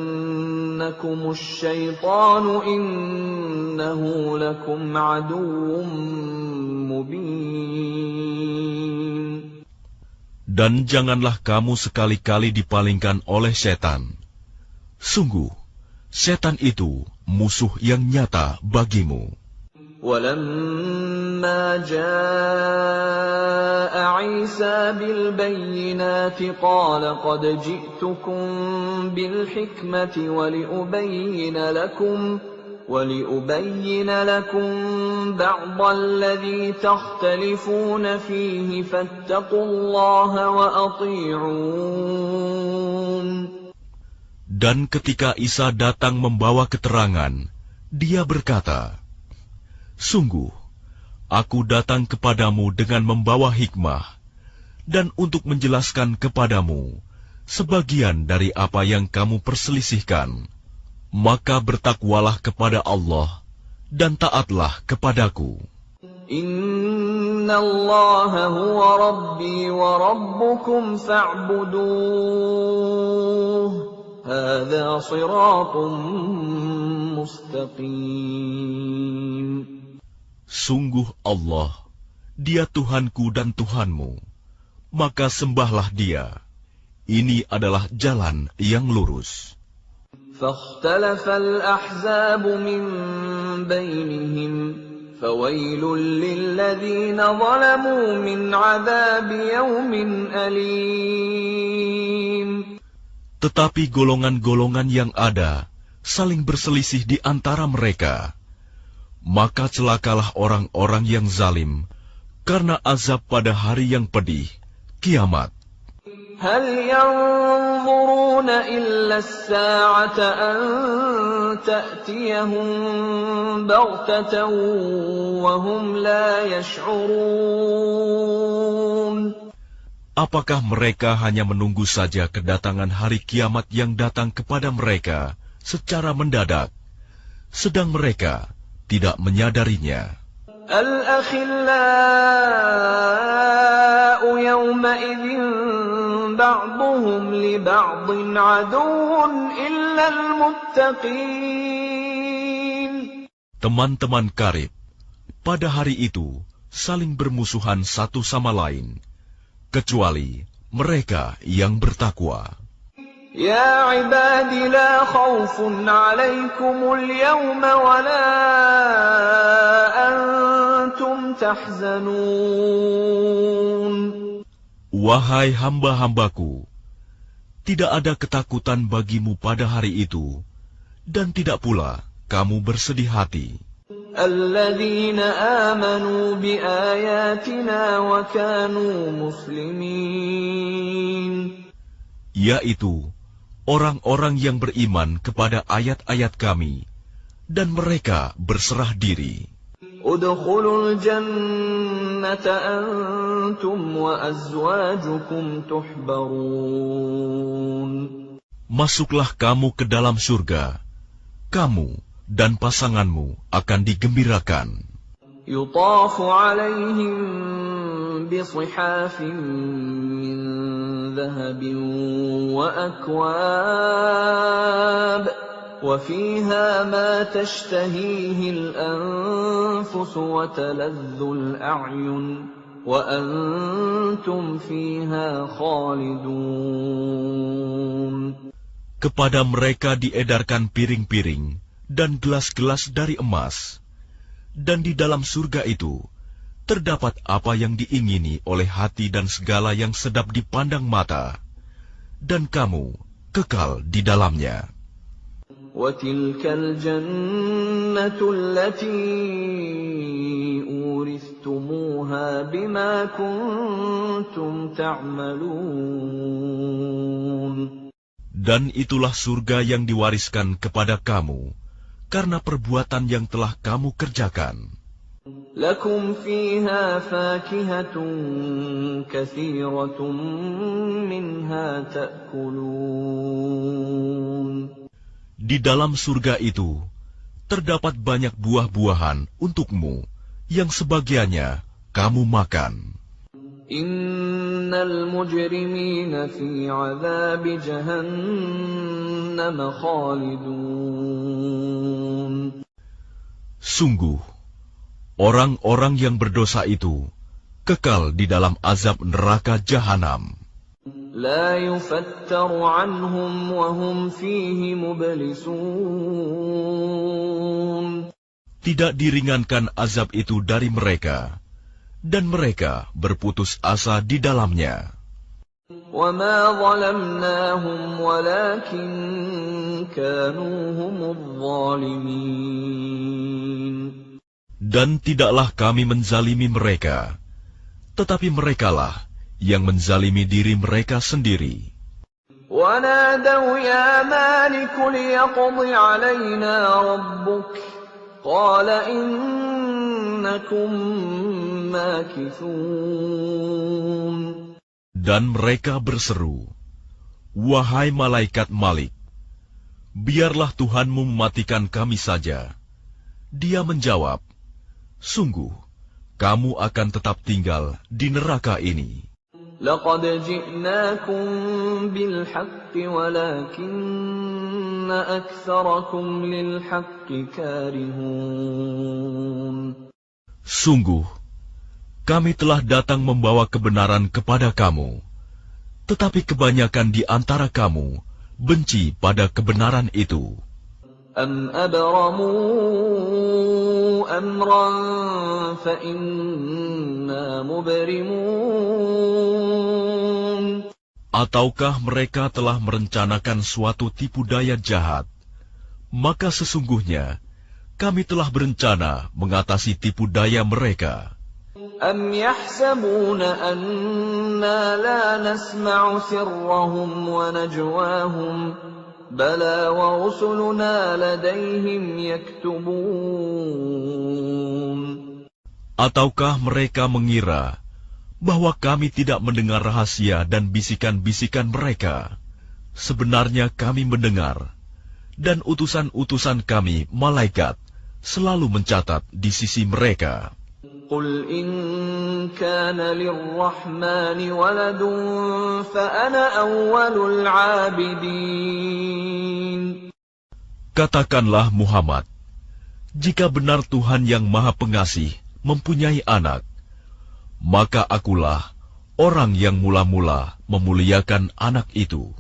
الشَّيْطَانُ إِنَّهُ لَكُمْ عَدُوٌّ مُبِينٌ. Dan janganlah kamu sekali-kali dipalingkan oleh setan. Sungguh, setan itu musuh yang nyata bagimu. وَلَمَّا جَاءَ عِيسَى بِالْبَيِّنَاتِ قَالَ قَدْ جِئْتُكُم بِالْحِكْمَةِ وَلِأُبَيِّنَ لَكُم بَعْضَ الَّذِي تَخْتَلِفُونَ فِيهِ فَاتَّقُوا اللَّهَ وَأَطِيعُونِ. Dan ketika Isa datang membawa keterangan, dia berkata, sungguh, aku datang kepadamu dengan membawa hikmah, dan untuk menjelaskan kepadamu sebagian dari apa yang kamu perselisihkan. Maka bertakwalah kepada Allah, dan taatlah kepadaku. Inna Allaha huwa Rabbi wa Rabbukum fa'buduh. Hadha siratun mustaqim. Sungguh Allah, Dia Tuhanku dan Tuhanmu, maka sembahlah Dia. Ini adalah jalan yang lurus. فَاخْتَلَفَ الْأَحْزَابُ مِنْ بَيْنِهِمْ فَوَيْلٌ لِلَّذِينَ ظَلَمُوا مِنْ عَذَابِ يَوْمٍ أَلِيمٍ. Tetapi golongan-golongan yang ada saling berselisih di antara mereka. Maka celakalah orang-orang yang zalim karena azab pada hari yang pedih, kiamat. هل ينظرون إلا الساعة أن تأتيهم بغتة وهم لا يشعرون. Apakah mereka hanya menunggu saja kedatangan hari kiamat yang datang kepada mereka secara mendadak, sedang mereka tidak menyadarinya? الأخلاء يومئذ بعضهم لبعض عدو إلا المتقين. teman-teman karib, pada hari itu saling bermusuhan satu sama lain, kecuali mereka yang bertakwa. Ya ibadi la khawfun alaikumul yawma wa la antum tahzanun. Wahai hamba-hambaku, tidak ada ketakutan bagimu pada hari itu, dan tidak pula kamu bersedih hati. Alladzina amanu bi ayatina wa kanu muslimin. Yaitu orang-orang yang beriman kepada ayat-ayat kami, dan mereka berserah diri. Udkhulul jannata antum wa azwajukum tuhbarun. Masuklah kamu ke dalam surga, kamu dan pasanganmu akan digembirakan. Yutafu alaihim bisihafin min dhahabin wa akwab. وفيها ما تشتهيه الأنفس وتلذ الأعين وأنتم فيها خالدون. Kepada mereka diedarkan piring-piring dan gelas-gelas dari emas, dan di dalam surga itu terdapat apa yang diingini oleh hati dan segala yang sedap dipandang mata, dan kamu kekal di dalamnya. وَتِلْكَ الْجَنَّةُ الَّتِي أُورِثْتُمُوهَا بِمَا كُنتُمْ تَعْمَلُونَ. Dan itulah surga yang diwariskan kepada kamu karena perbuatan yang telah kamu kerjakan. لَكُمْ فِيهَا فَاكِهَةٌ كَثِيرَةٌ مِنْهَا تَأْكُلُونَ. Di dalam surga itu terdapat banyak buah-buahan untukmu, yang sebagiannya kamu makan. Innal mujrimina fi 'adzabi jahannam khalidun. Sungguh, orang-orang yang berdosa itu kekal di dalam azab neraka jahanam. La yufattaru anhum wa hum fihi mublisun. Tidak diringankan azab itu dari mereka, dan mereka berputus asa di dalamnya. Wa ma zalamnahum walakin kanu humudz zalimin. Dan tidaklah kami menzalimi mereka, tetapi merekalah yang menzalimi diri mereka sendiri. وَنَادَوْا يَا مَالِكُ لِيَقْضِ عَلَيْنَا رَبُّكَ قَالَ إِنَّكُمْ مَاكِثُونَ. Dan mereka berseru, "Wahai malaikat Malik, biarlah Tuhanmu mematikan kami saja." Dia menjawab, "Sungguh, kamu akan tetap tinggal di neraka ini." لَقَدْ جِئْنَاكُمْ بِالْحَقِّ وَلَكِنَّ أَكْثَرَكُمْ لِلْحَقِّ كَارِهُونَ. Sungguh, kami telah datang membawa kebenaran kepada kamu, tetapi kebanyakan di antara kamu benci pada kebenaran itu. أَمْ أَبْرَمُوا أَمْرًا فَإِنَّا مُبْرِمُونَ. Ataukah mereka telah merencanakan suatu tipu daya jahat, maka sesungguhnya kami telah berencana mengatasi tipu daya mereka. أَمْ يَحْسَبُونَ أَنَّا لَا نَسْمَعُ سِرَّهُمْ وَنَجْوَاهُمْ بَلَى وَرُسُلُنَا لَدَيْهِمْ يَكْتُبُونَ. Ataukah mereka mengira bahwa kami tidak mendengar rahasia dan bisikan-bisikan mereka? Sebenarnya kami mendengar, dan utusan-utusan kami, malaikat, selalu mencatat di sisi mereka. قُلْ إِنْ كَانَ لِلرَّحْمَنِ وَلَدٌ فَأَنَا أَوَّلُ الْعَابِدِينَ. Katakanlah Muhammad, Jika benar Tuhan yang Maha Pengasih mempunyai anak, maka akulah orang yang mula-mula memuliakan anak itu.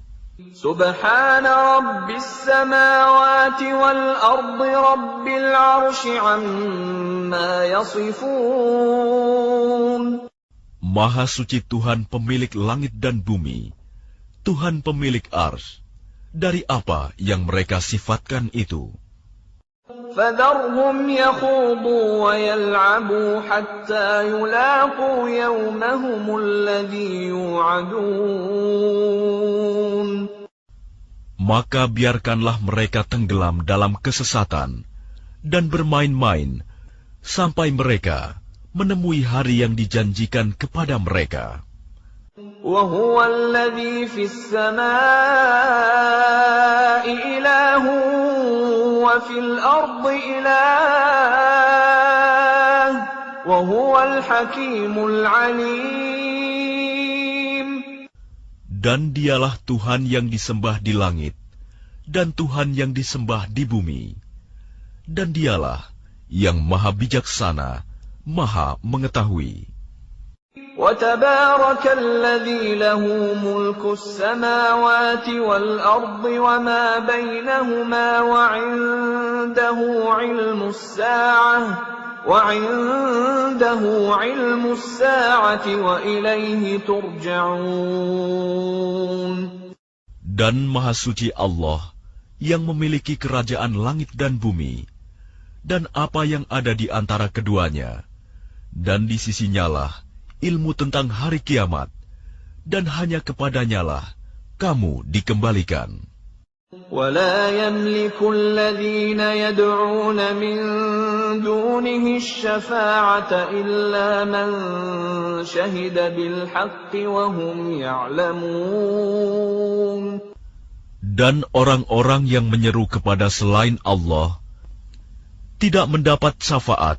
Subhana rabbis samawati wal ardi rabbil arsy amma yasifun. Maha suci Tuhan pemilik langit dan bumi, Tuhan pemilik arsy, dari apa yang mereka sifatkan itu. فَذَرْهُمْ يَخُوضُوا وَيَلْعَبُوا حَتَّى يُلَاقُوا يَوْمَهُمُ الَّذِي يُوعَدُونَ. Maka biarkanlah mereka tenggelam dalam kesesatan dan bermain-main sampai mereka menemui hari yang dijanjikan kepada mereka. وَهُوَ الَّذِي فِي السَّمَاءِ إِلَٰهٌ وَفِي الْأَرْضِ إِلَٰهٌ وَهُوَ الْحَكِيمُ الْعَلِيمُ. Dan dialah Tuhan yang disembah di langit, dan Tuhan yang disembah di bumi. Dan dialah yang maha bijaksana, maha mengetahui. وَتَبَارَكَ الَّذِي لَهُ مُلْكُ السَّمَاوَاتِ وَالْأَرْضِ وَمَا بَيْنَهُمَا وَعِندَهُ عِلْمُ السَّاعَةِ وَإِلَيْهِ تُرْجَعُونَ. Dan Maha Suci Allah yang memiliki kerajaan langit dan bumi, dan apa yang ada di antara keduanya, dan di sisinyalah ilmu tentang hari kiamat, dan hanya kepadanyalah kamu dikembalikan. وَلَا يَمْلِكُ الَّذِينَ يَدْعُونَ مِن دُونِهِ الشَّفَاعَةَ إِلَّا مَن شَهِدَ بِالْحَقِّ وَهُمْ يَعْلَمُونَ. Dan orang-orang yang menyeru kepada selain Allah tidak mendapat syafaat,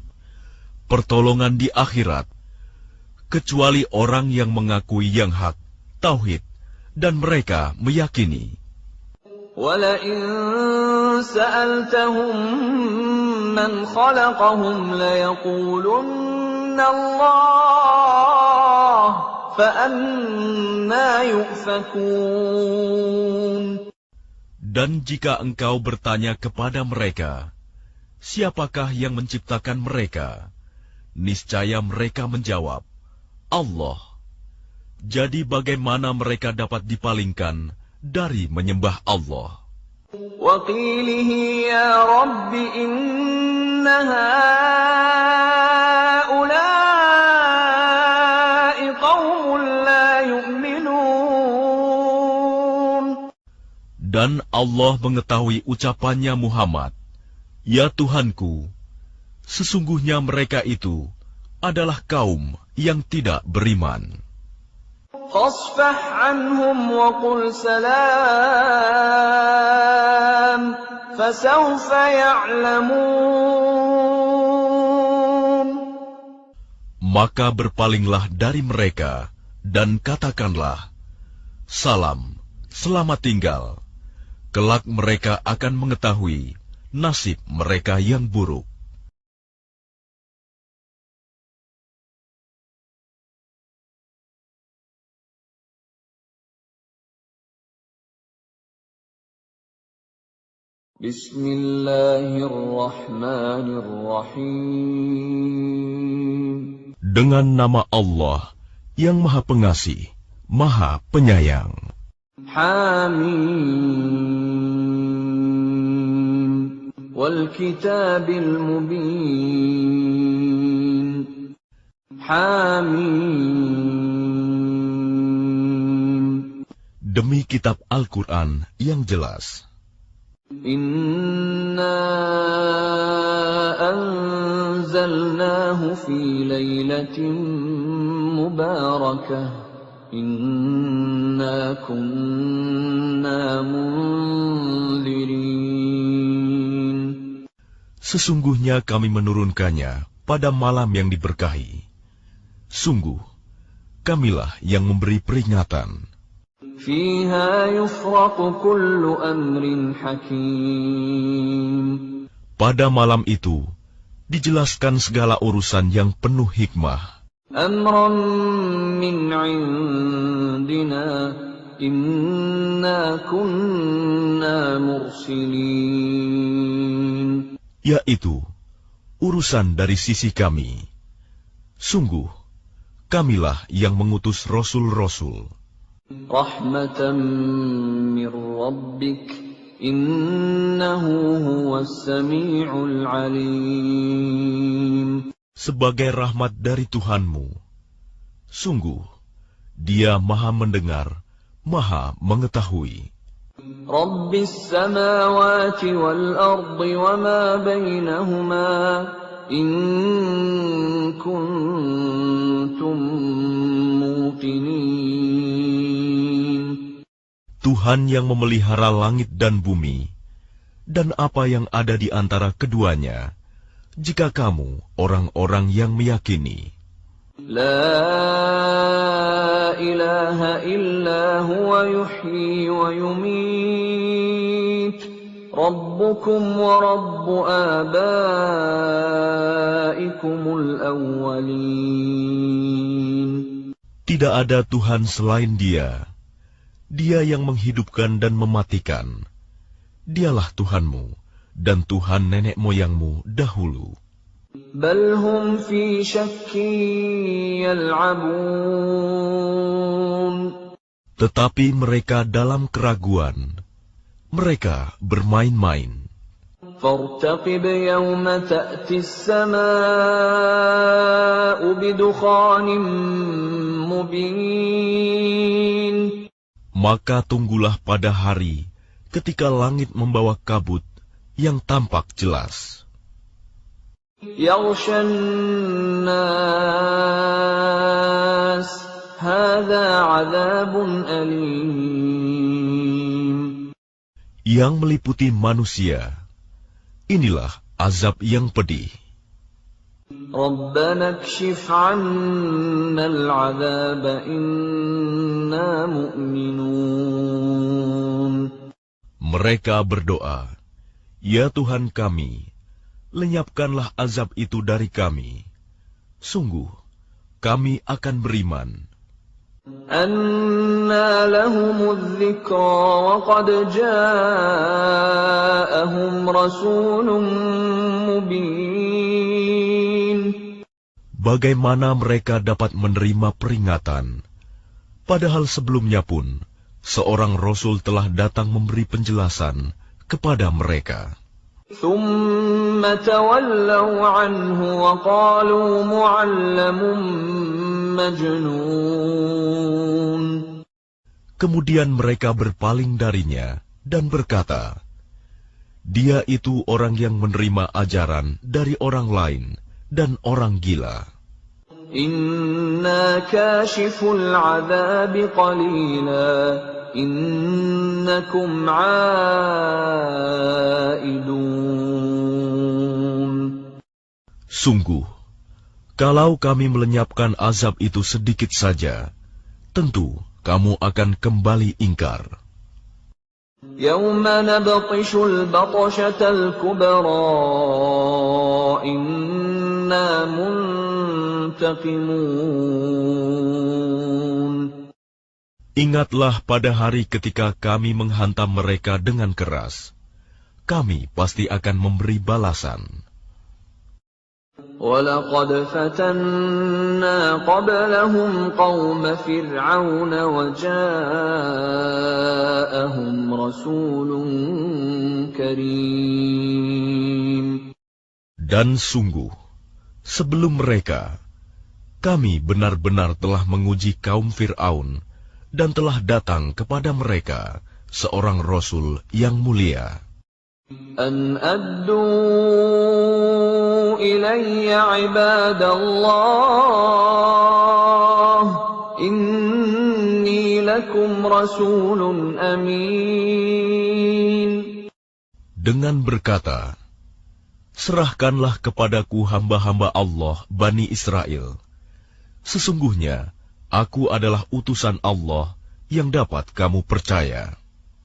pertolongan di akhirat, kecuali orang yang mengakui yang hak, tauhid, dan mereka meyakini. وَلَئِن سَأَلْتَهُم مَّنْ خَلَقَهُمْ لَيَقُولُنَّ اللَّهُ فَأَنَّىٰ يُؤْفَكُونَ. Dan jika engkau bertanya kepada mereka, siapakah yang menciptakan mereka? Niscaya mereka menjawab, Allah. Jadi bagaimana mereka dapat dipalingkan dari menyembah Allah? وَقِيلِهِ يَا رَبِّ إِنَّ هَٰؤُلَاءِ قَوْمٌ لَّا يُؤْمِنُونَ. Dan Allah mengetahui ucapannya Muhammad, Ya Tuhanku, sesungguhnya mereka itu adalah kaum yang tidak beriman. فَاصْفَحْ عَنْهُمْ وَقُلْ سَلَامٌ فَسَوْفَ يَعْلَمُونَ. Maka berpalinglah dari mereka dan katakanlah, Salam, selamat tinggal. Kelak mereka akan mengetahui nasib mereka yang buruk. Bismillahirrahmanirrahim. Dengan nama Allah yang Maha Pengasih, Maha Penyayang. Hamim wal kitabil mubin. Hamim. Demi kitab Al-Quran yang jelas. Inna anzalnahu fi lailatin mubarakah. Inna kunna munzirin. Sesungguhnya kami menurunkannya pada malam yang diberkahi. Sungguh, kamilah yang memberi peringatan. Fiha yufraqu kullu amrin hakim. Pada malam itu, dijelaskan segala urusan yang penuh hikmah. Amran min indina, inna kunna mursilin. Yaitu, urusan dari sisi kami. Sungguh, kamilah yang mengutus rasul-rasul. Rahmatan min rabbik, innahu huwas sami'ul alim. Sebagai rahmat dari Tuhanmu, sungguh, Dia Maha Mendengar, Maha Mengetahui. Rabbis samawati wal ardi wa ma bainahuma, in kuntum muqinin. Tuhan yang memelihara langit dan bumi, dan apa yang ada di antara keduanya, jika kamu orang-orang yang meyakini. La ilaha illa huwa yuhyi wa yumit, rabbukum wa rabbu abaikumul awwalin. Tidak ada Tuhan selain Dia. Dia yang menghidupkan dan mematikan. Dialah Tuhanmu dan Tuhan nenek moyangmu dahulu. Bal hum fi syakkin yal'abun. Tetapi mereka dalam keraguan. Mereka bermain-main. Fartaqib yawma ta'ti as-samaa'u bidukhanin mubin. Maka tunggulah pada hari ketika langit membawa kabut yang tampak jelas. Yaghshan nas, hadza 'adzabun alim. Yang meliputi manusia, inilah azab yang pedih. Rabbana kshif 'anna al-'adzaba inna mu'minun. Mereka berdoa, "Ya Tuhan kami, lenyapkanlah azab itu dari kami. Sungguh, kami akan beriman." Anna lahumudz dzikra wa qad ja'ahum rasulun mubin. Bagaimana mereka dapat menerima peringatan, padahal sebelumnya pun seorang rasul telah datang memberi penjelasan kepada mereka. ثم تولوا عنه وقالوا معلم مجنون. Kemudian mereka berpaling darinya dan berkata, "Dia itu orang yang menerima ajaran dari orang lain dan orang gila." Inna kashiful 'adzabi qalila, innakum 'aidun. Sungguh, kalau kami melenyapkan azab itu sedikit saja, tentu kamu akan kembali ingkar. Yawma nabtishul batshatal kubra, inna muntaqimun. Ingatlah pada hari ketika kami menghantam mereka dengan keras. Kami pasti akan memberi balasan. وَلَقَدْ فَتَنَّا قَبْلَهُمْ قَوْمَ فِرْعَوْنَ وَجَاءَهُمْ رَسُولٌ كَرِيمٌ. Dan sungguh, sebelum mereka, kami benar-benar telah menguji kaum Fir'aun, dan telah datang kepada mereka seorang Rasul yang mulia. An addu ilayya ibadallah, inni lakum rasulun amin. Dengan berkata, "Serahkanlah kepadaku hamba-hamba Allah, Bani Israel. Sesungguhnya, aku adalah utusan Allah yang dapat kamu percaya."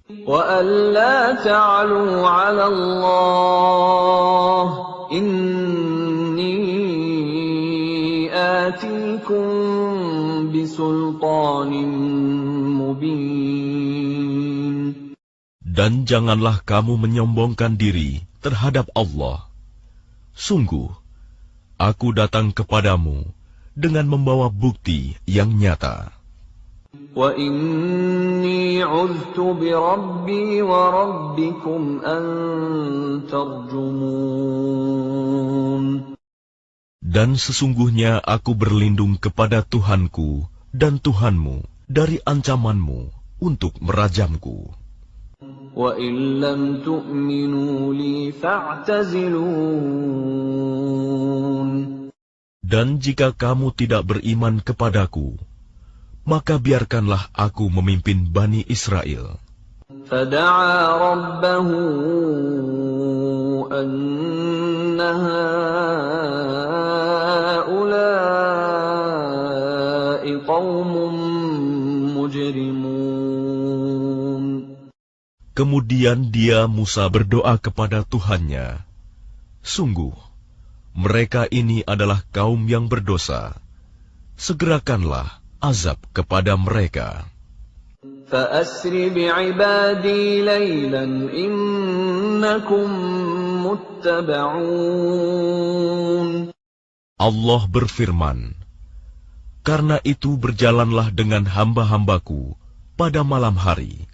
وَأَلَّا تَعْلُوا عَلَى اللَّهِ إِنِّي آتِيكُم بِسُلْطَانٍ مُّبِينٍ. Dan janganlah kamu menyombongkan diri terhadap Allah. Sungguh, aku datang kepadamu dengan membawa bukti yang nyata. وَإِنِّي عُذْتُ بِرَبِّي وَرَبِّكُمْ أَن تَرْجُمُونِ. Dan sesungguhnya aku berlindung kepada Tuhanku dan Tuhanmu dari ancamanmu untuk merajamku. وَإِن لَّمْ تُؤْمِنُوا لِي فَاعْتَزِلُونِ. Dan jika kamu tidak beriman kepadaku, maka biarkanlah aku memimpin Bani Israel. فَدَعَا رَبَّهُ أَنَّ هَٰؤُلَاءِ قَوْمٌ مُّجْرِمُونَ. Kemudian Musa berdoa kepada Tuhannya, sungguh, mereka ini adalah kaum yang berdosa. Segerakanlah azab kepada mereka. فَأَسْرِ بِعِبَادِي لَيْلًا إِنَّكُم مُّتَّبَعُونَ. Allah berfirman, karena itu berjalanlah dengan hamba-hambaku pada malam hari.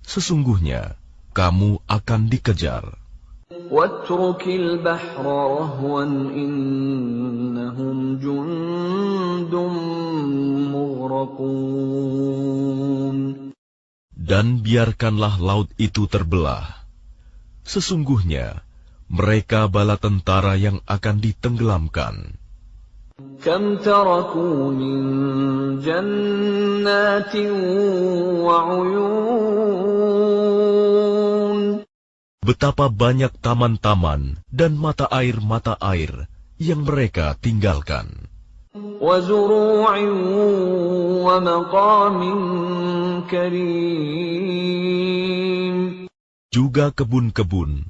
Sesungguhnya kamu akan dikejar. وَاتْرُكِ الْبَحْرَ رَهْوًا إِنَّهُمْ جُندٌ مُّغْرَقُونَ. Dan biarkanlah laut itu terbelah. Sesungguhnya mereka bala tentara yang akan ditenggelamkan. كَمْ تَرَكُوا مِن جَنَّاتٍ وَعُيُونٍ. Betapa banyak taman-taman dan mata air yang mereka tinggalkan. وَزُرُوعٍ وَمَقَامٍ كَرِيمٍ. Juga kebun-kebun,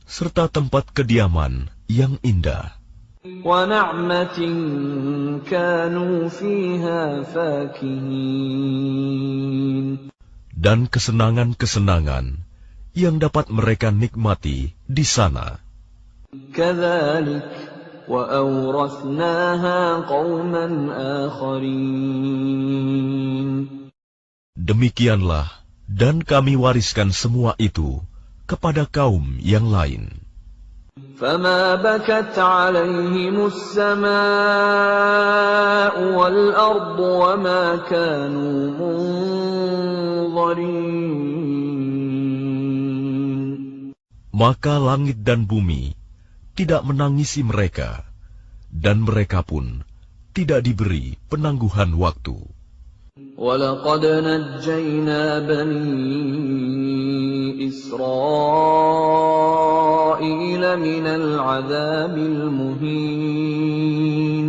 serta tempat kediaman yang indah. وَنَعْمَةٍ كَانُوا فِيهَا فَاكِهِينَ. Dan kesenangan-kesenangan yang dapat mereka nikmati di sana. كَذَلِكَ وَأَوْرَثْنَاهَا قَوْمًا آخَرِينَ. Demikianlah, dan kami wariskan semua itu kepada kaum yang lain. فَمَا بَكَتْ عَلَيْهِمُ السَّمَاءُ وَالْأَرْضُ وَمَا كَانُوا مُنظَرِينَ. Maka langit dan bumi tidak menangisi mereka, dan mereka pun tidak diberi penangguhan waktu. وَلَقَدْ نَجَّيْنَا بَنِي إِسْرَائِيلَ مِنَ الْعَذَابِ الْمُهِينِ.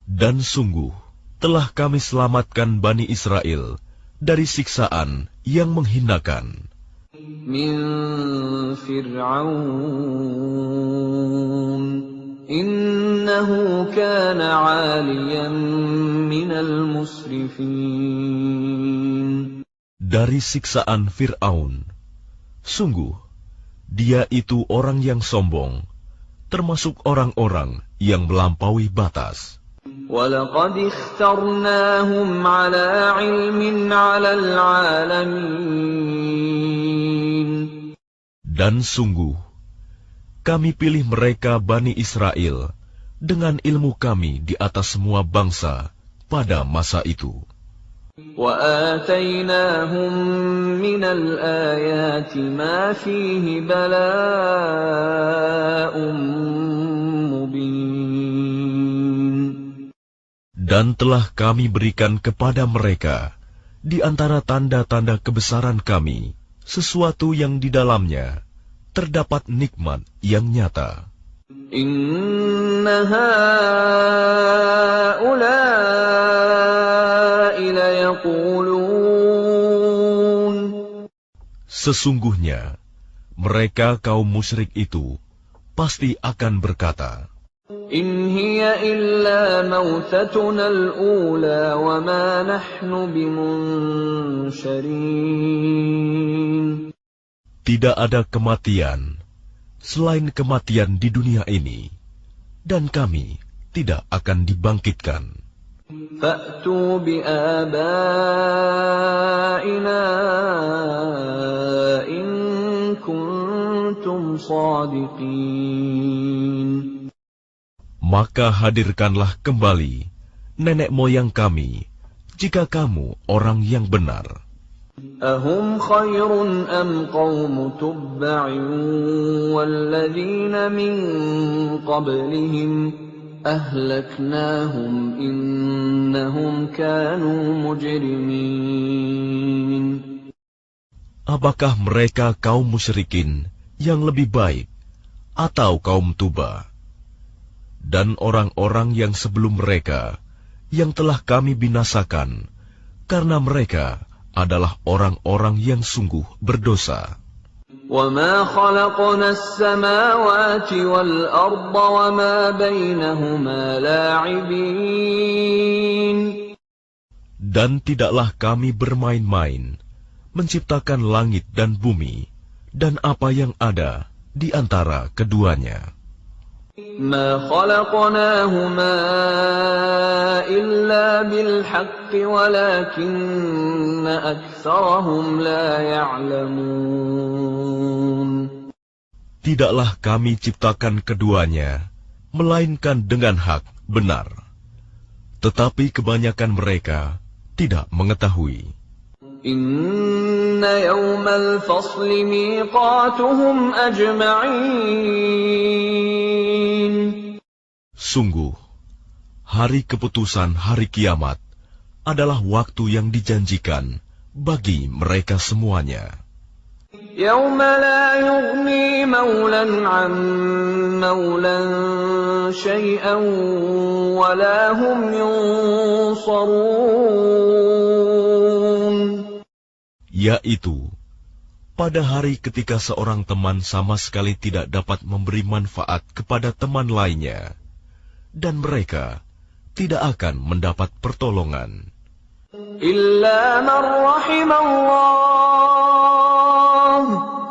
Dan sungguh telah kami selamatkan Bani Israel dari siksaan yang menghinakan. مِنْ فِرْعَوْنَ إِنَّهُ كَانَ عَالِيًا مِنَ الْمُسْرِفِينَ. Dari siksaan Fir'aun, sungguh dia itu orang yang sombong, termasuk orang-orang yang melampaui batas. وَلَقَدِ اخْتَرْنَاهُمْ عَلَى عِلْمٍ عَلَى الْعَالَمِينَ. Dan sungguh, kami pilih mereka Bani Israel dengan ilmu kami di atas semua bangsa pada masa itu. وَآتَيْنَاهُمْ مِنَ الْآيَاتِ مَا فِيهِ بَلَاءٌ مُبِينٌ. Dan telah kami berikan kepada mereka di antara tanda-tanda kebesaran kami sesuatu yang di dalamnya terdapat nikmat yang nyata. Inna haula'i layaqulun Sesungguhnya, mereka kaum musyrik itu pasti akan berkata, In hiya illa mautatuna al-ula wa ma nahnu bimunsharin. tidak ada kematian selain kematian di dunia ini, dan kami tidak akan dibangkitkan. Fa'tu bi'abaina in kuntum shadiqin. Maka hadirkanlah kembali nenek moyang kami, jika kamu orang yang benar. Ahum khairun am qawmu tubba'in walladzina min qablihim ahlaknahum innahum kanu mujrimin. Apakah mereka kaum musyrikin yang lebih baik, atau kaum Tuba? Dan orang-orang yang sebelum mereka, yang telah kami binasakan, karena mereka adalah orang-orang yang sungguh berdosa. وَمَا خَلَقْنَا السَّمَاوَاتِ وَالْأَرْضَ وَمَا بَيْنَهُمَا لَاعِبِينَ. Dan tidaklah kami bermain-main, menciptakan langit dan bumi, dan apa yang ada di antara keduanya. مَا خَلَقْنَاهُمَا إِلَّا بِالْحَقِّ وَلَكِنَّ أَكْثَرَهُمْ لَا يَعْلَمُونَ. Tidaklah kami ciptakan keduanya, melainkan dengan hak benar. Tetapi kebanyakan mereka tidak mengetahui. Inna yawmal fasli miqatuhum ajma'in. Sungguh, hari keputusan hari kiamat adalah waktu yang dijanjikan bagi mereka semuanya. Yawma la yughni maulan 'an maulan syai'an wa la hum yunsarun. Yaitu, pada hari ketika seorang teman sama sekali tidak dapat memberi manfaat kepada teman lainnya, dan mereka tidak akan mendapat pertolongan. Illa man rahimallah,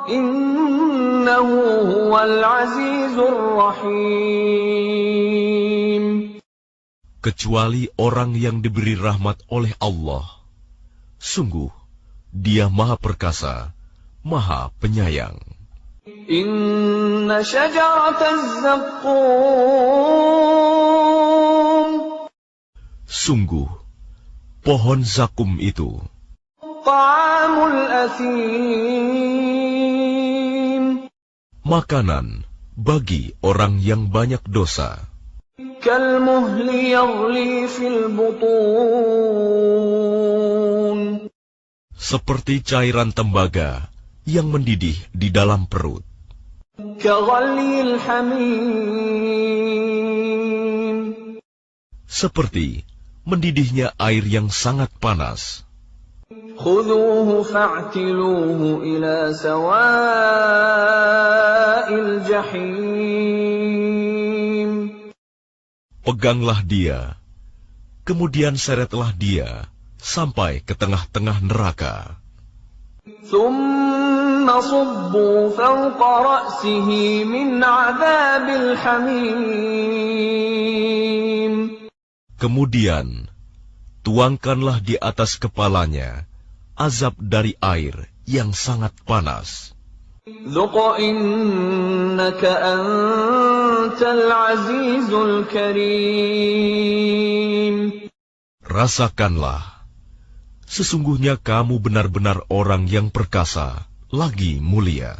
innahu huwal azizur rahim. Kecuali orang yang diberi rahmat oleh Allah. Sungguh, Dia Maha Perkasa, Maha Penyayang. Inna syajarataz zaqqum. Sungguh, pohon zakum itu Ta'amul athim. makanan bagi orang yang banyak dosa. Kalmuhli yaghli fil butun. Seperti cairan tembaga yang mendidih di dalam perut. Kaghalil hamim. Seperti mendidihnya air yang sangat panas. Khudhuhu fa'tiluhu ila sawa'il jahim. Peganglah dia, kemudian seretlah dia sampai ke tengah-tengah neraka. Thumma subbu fawqa ra'sihi min 'adzabil hamim. Kemudian, tuangkanlah di atas kepalanya azab dari air yang sangat panas. Dhuq innaka antal azizul karim. Rasakanlah, sesungguhnya kamu benar-benar orang yang perkasa, lagi mulia.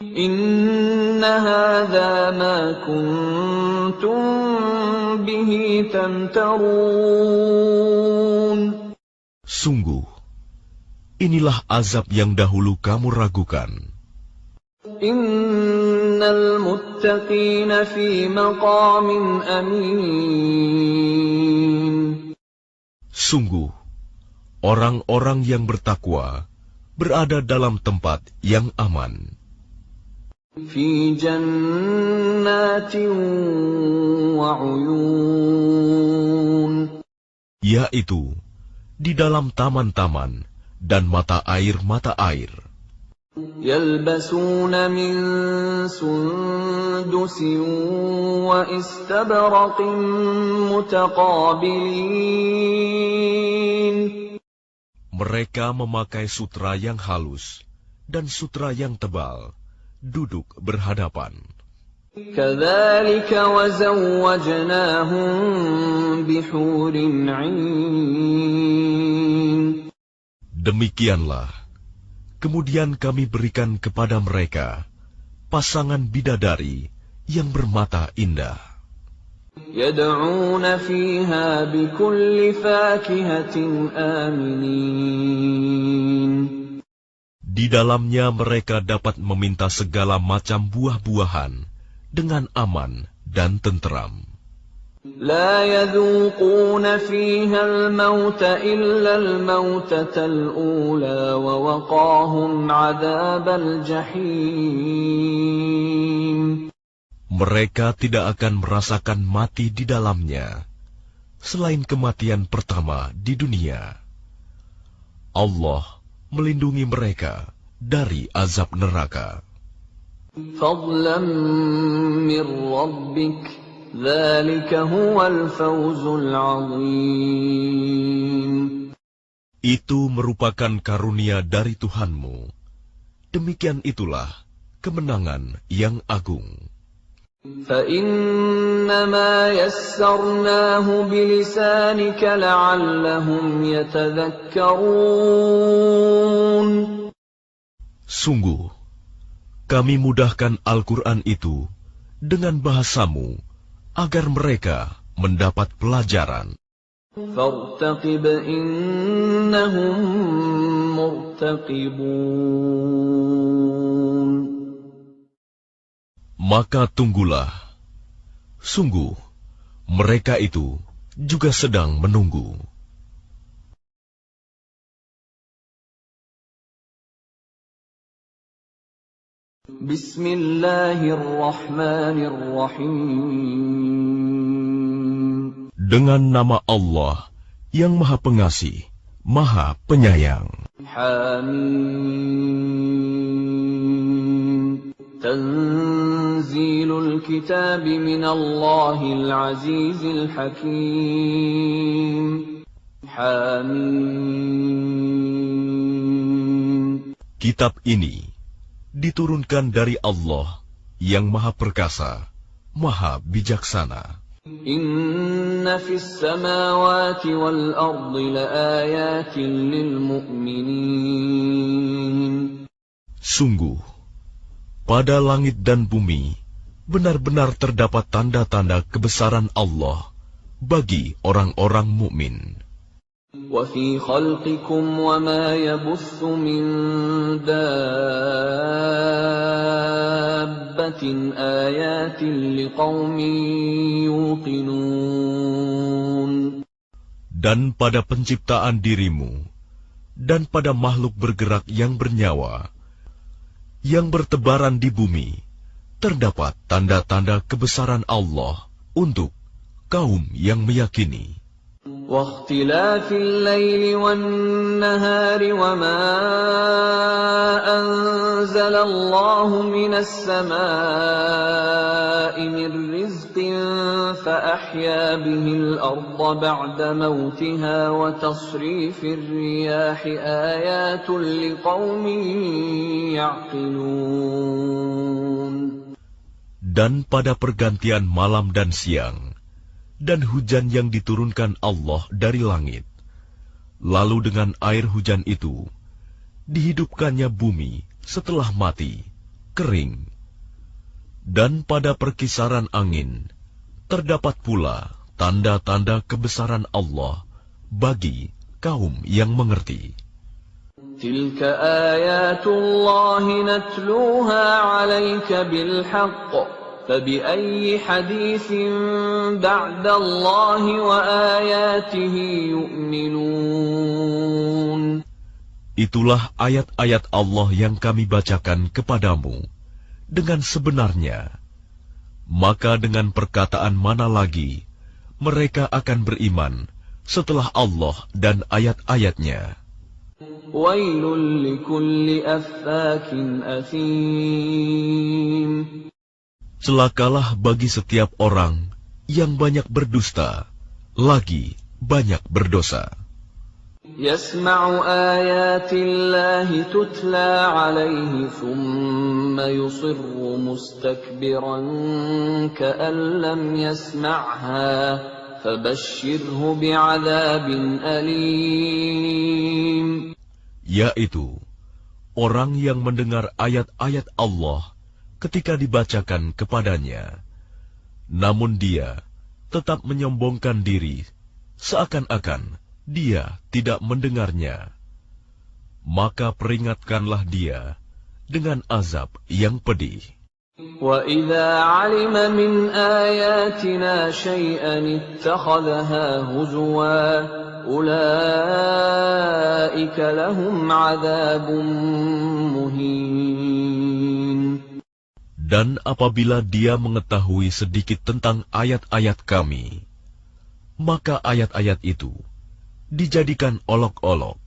Inna hadza ma kuntum bihi tamtarun. Sungguh, inilah azab yang dahulu kamu ragukan. Innal muttaqina fi maqamin amin. Sungguh, orang-orang yang bertakwa berada dalam tempat yang aman. في جنات وعيون, Yaitu di dalam taman-taman dan mata air. يلبسون من سندس واستبرق متقابلين. Mereka memakai sutra yang halus dan sutra yang tebal, duduk berhadapan. كذلك وزوجناهم بحور عين. Demikianlah, kemudian kami berikan kepada mereka pasangan bidadari yang bermata indah. يدعون فيها بكل فاكهة آمنين. Di dalamnya mereka dapat meminta segala macam buah-buahan dengan aman dan tentram. لا يذوقون فيها الموت إلا الموتة الأولى ووقاهم عذاب الجحيم. Mereka tidak akan merasakan mati di dalamnya, selain kematian pertama di dunia. Allah melindungi mereka dari azab neraka. فضلا من ربك ذلك هو الفوز العظيم. Itu merupakan karunia dari Tuhanmu. Demikian itulah kemenangan yang agung. فإنما يسرناه بلسانك لعلهم يتذكرون. Sungguh, kami mudahkan Al-Quran itu dengan bahasamu agar mereka mendapat pelajaran. فارتقب إنهم مرتقبون. Maka tunggulah, sungguh mereka itu juga sedang menunggu. Bismillahirrahmanirrahim. Dengan nama Allah yang Maha Pengasih, Maha Penyayang. Hamim. Tanzilul kitab minallahil azizil hakim. Hamim. Kitab ini diturunkan dari Allah yang Maha Perkasa, Maha Bijaksana. Inna fis samawati wal ardi laayatin lil mu'minin. Sungguh, pada langit dan bumi benar-benar terdapat tanda-tanda kebesaran Allah bagi orang-orang mukmin. Wa fi khalqikum wa ma yabuthu min dabbatin ayatin liqaumin yuqinun. Dan pada penciptaan dirimu dan pada makhluk bergerak yang bernyawa yang bertebaran di bumi terdapat tanda-tanda kebesaran Allah untuk kaum yang meyakini. واختلاف الليل والنهار وما أنزل الله من السماء من رزق فأحيا به الأرض بعد موتها وتصريف الرياح آيات لقوم يعقلون. Dan pada pergantian malam dan siang, dan hujan yang diturunkan Allah dari langit. Lalu dengan air hujan itu, dihidupkannya bumi setelah mati, kering. Dan pada perkisaran angin, terdapat pula tanda-tanda kebesaran Allah bagi kaum yang mengerti. Tilka ayatullahi natluha 'alaika bilhaqq. فبأي حديث بعد الله وآياته يؤمنون. Itulah ayat-ayat Allah yang kami bacakan kepadamu dengan sebenarnya. Maka dengan perkataan mana lagi mereka akan beriman setelah Allah dan ayat-ayatnya? Wailul likulli affakin athim. Celakalah bagi setiap orang yang banyak berdusta, lagi banyak berdosa. Yasma'u ayatillahi tutla alaihi thumma yusirru mustakbiran ka'an lam yasma'ha fabashshirhu bi'adzabin alim. Yaitu orang yang mendengar ayat-ayat Allah ketika dibacakan kepadanya, namun dia tetap menyombongkan diri seakan-akan dia tidak mendengarnya, maka peringatkanlah dia dengan azab yang pedih. وَإِذَا عَلِمَ مِنْ آيَاتِنَا شَيْئًا اتَّخَذَهَا هُزُوًا أُولَئِكَ لَهُمْ عَذَابٌ مُهِينٌ. Dan apabila dia mengetahui sedikit tentang ayat-ayat kami, maka ayat-ayat itu dijadikan olok-olok.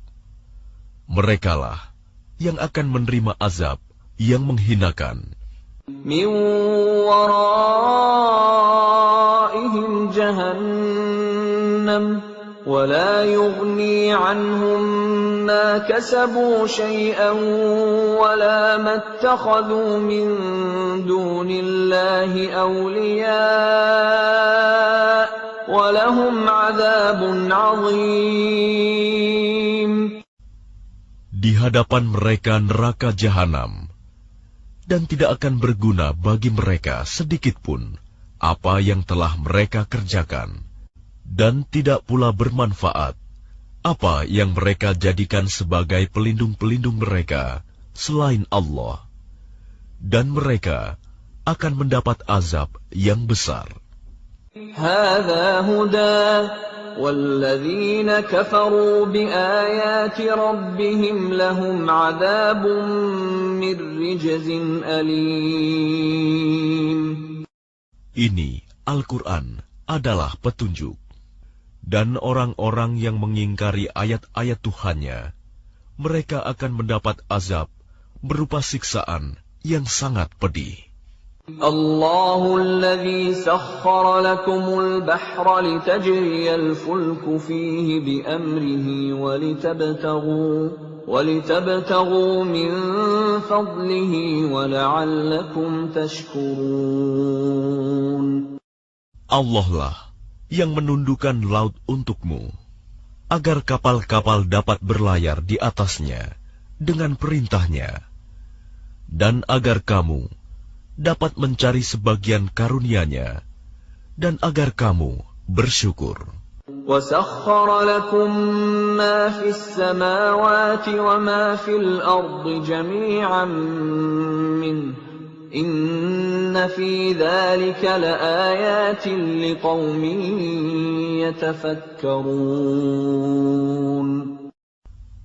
Merekalah yang akan menerima azab yang menghinakan. Min waraihim jahannam wa la yughni anhum ma kasabu shay'an wa la mattakhadhu min dunillahi awliya wa lahum 'adzabun 'adzim. Di hadapan mereka neraka jahanam, dan tidak akan berguna bagi mereka sedikitpun apa yang telah mereka kerjakan, dan tidak pula bermanfaat apa yang mereka jadikan sebagai pelindung-pelindung mereka selain Allah, dan mereka akan mendapat azab yang besar. Hadza huda walladzina kafaru biayati rabbihim lahum 'adzabun min rijzin alim. Ini Al-Quran adalah petunjuk, dan orang-orang yang mengingkari ayat-ayat Tuhannya, mereka akan mendapat azab berupa siksaan yang sangat pedih. Allahul ladzi sakhkhara lakumul bahra litajriyal fulku fihi biamrihi walitabtaghu min fadlihi wala'allakum tashkurun. Allah lah yang menundukkan laut untukmu, agar kapal-kapal dapat berlayar di atasnya dengan perintahnya, dan agar kamu dapat mencari sebagian karunia-Nya, dan agar kamu bersyukur. وَسَخَّرَ لَكُم مَّا فِي السَّمَاوَاتِ وَمَا فِي الْأَرْضِ جَمِيعًا مِّنْهُ إِنَّ فِي ذَلِكَ لَآيَاتٍ لِقَوْمٍ يَتَفَكَّرُونَ.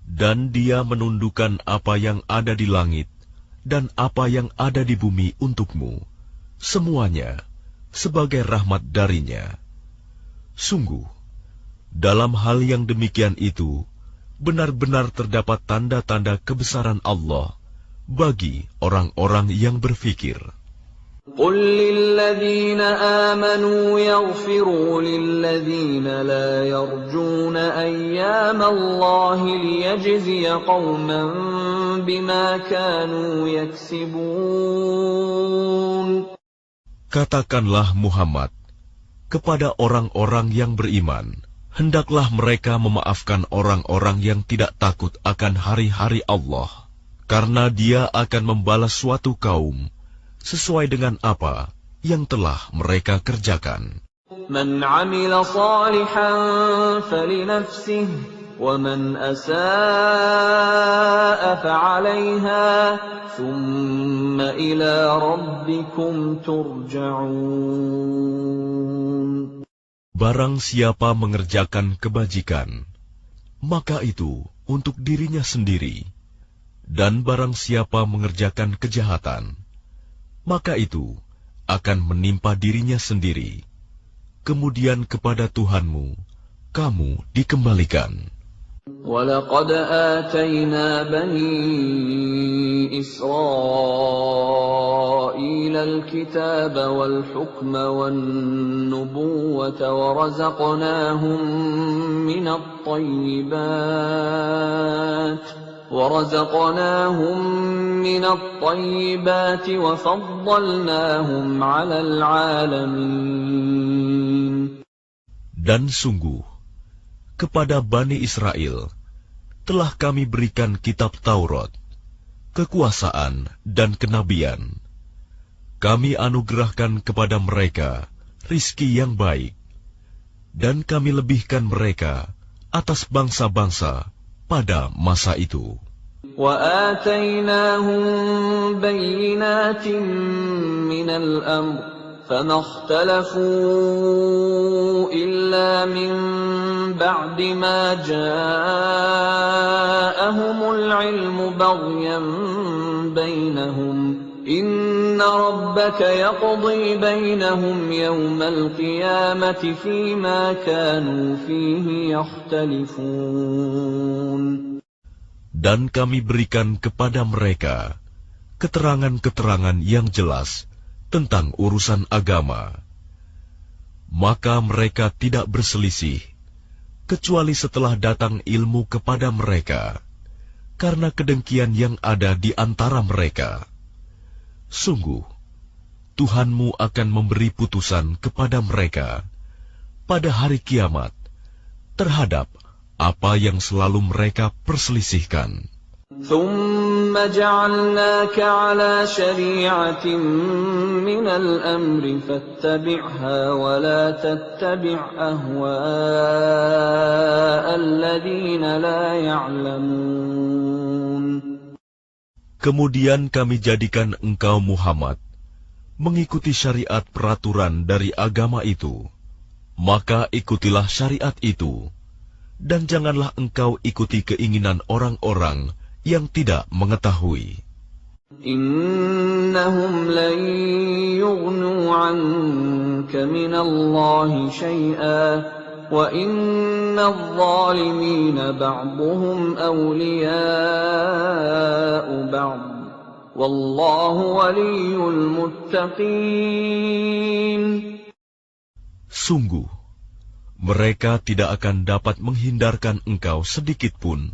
Dan Dia menundukkan apa yang ada di langit dan apa yang ada di bumi untukmu, semuanya sebagai rahmat darinya. Sungguh, dalam hal yang demikian itu, benar-benar terdapat tanda-tanda kebesaran Allah bagi orang-orang yang berfikir. قُلْ لِلَّذِينَ آمَنُوا يَغْفِرُوا لِلَّذِينَ لَا يَرْجُونَ أَيَّامَ اللَّهِ لِيَجْزِيَ قَوْمًا بِمَا كَانُوا يَكْسِبُونَ. Katakanlah Muhammad kepada orang-orang yang beriman, hendaklah mereka memaafkan orang-orang yang tidak takut akan hari-hari Allah, karena Dia akan membalas suatu kaum sesuai dengan apa yang telah mereka kerjakan. Man 'amila shalihan falinafsihi wa man asaa'a fa'alayha thumma ila rabbikum turja'un. Barang siapa mengerjakan kebajikan, maka itu untuk dirinya sendiri, dan barang siapa mengerjakan kejahatan, maka itu akan menimpa dirinya sendiri. Kemudian kepada Tuhanmu kamu dikembalikan. وَلَقَدْ آتَيْنَا بَنِي إِسْرَائِيلَ الْكِتَابَ وَالْحُكْمَ وَالنُّبُوَّةَ وَرَزَقْنَاهُم مِّنَ الطَّيِّبَاتِ وَفَضَّلْنَاهُمْ عَلَى الْعَالَمِينَ. Dan sungguh, kepada Bani Israel telah kami berikan kitab Taurat, kekuasaan dan kenabian. Kami anugerahkan kepada mereka rizki yang baik, dan kami lebihkan mereka atas bangsa-bangsa pada masa itu. وَآتَيْنَاهُمْ بَيِّنَاتٍ مِّنَ الْأَمْرِ فَمَا اخْتَلَفُوا إِلَّا مِن بَعْدِ مَا جَاءَهُمُ الْعِلْمُ بَغْيًا بَيْنَهُمْ إِنَّ رَبَّكَ يَقْضِي بَيْنَهُمْ يَوْمَ الْقِيَامَةِ فِيمَا كَانُوا فِيهِ يَخْتَلِفُونَ. Dan kami berikan kepada mereka keterangan-keterangan yang jelas tentang urusan agama. Maka mereka tidak berselisih, kecuali setelah datang ilmu kepada mereka, karena kedengkian yang ada di antara mereka. Sungguh, Tuhanmu akan memberi putusan kepada mereka pada hari kiamat terhadap apa yang selalu mereka perselisihkan. ثُمَّ جَعَلْنَاكَ عَلَى شَرِيعَةٍ مِّنَ الْأَمْرِ فَاتَّبِعْهَا وَلَا تَتَّبِعْ أَهْوَاءَ الَّذِينَ لَا يَعْلَمُونَ. Kemudian kami jadikan engkau Muhammad mengikuti syariat peraturan dari agama itu, maka ikutilah syariat itu, dan janganlah engkau ikuti keinginan orang-orang yang tidak mengetahui. Innahum lan yughnu 'anka minallahi syai'an wa innadh-dhalimina ba'dhuhum awliya'u ba'd wallahu waliyyul muttaqin. Sungguh, mereka tidak akan dapat menghindarkan engkau sedikit pun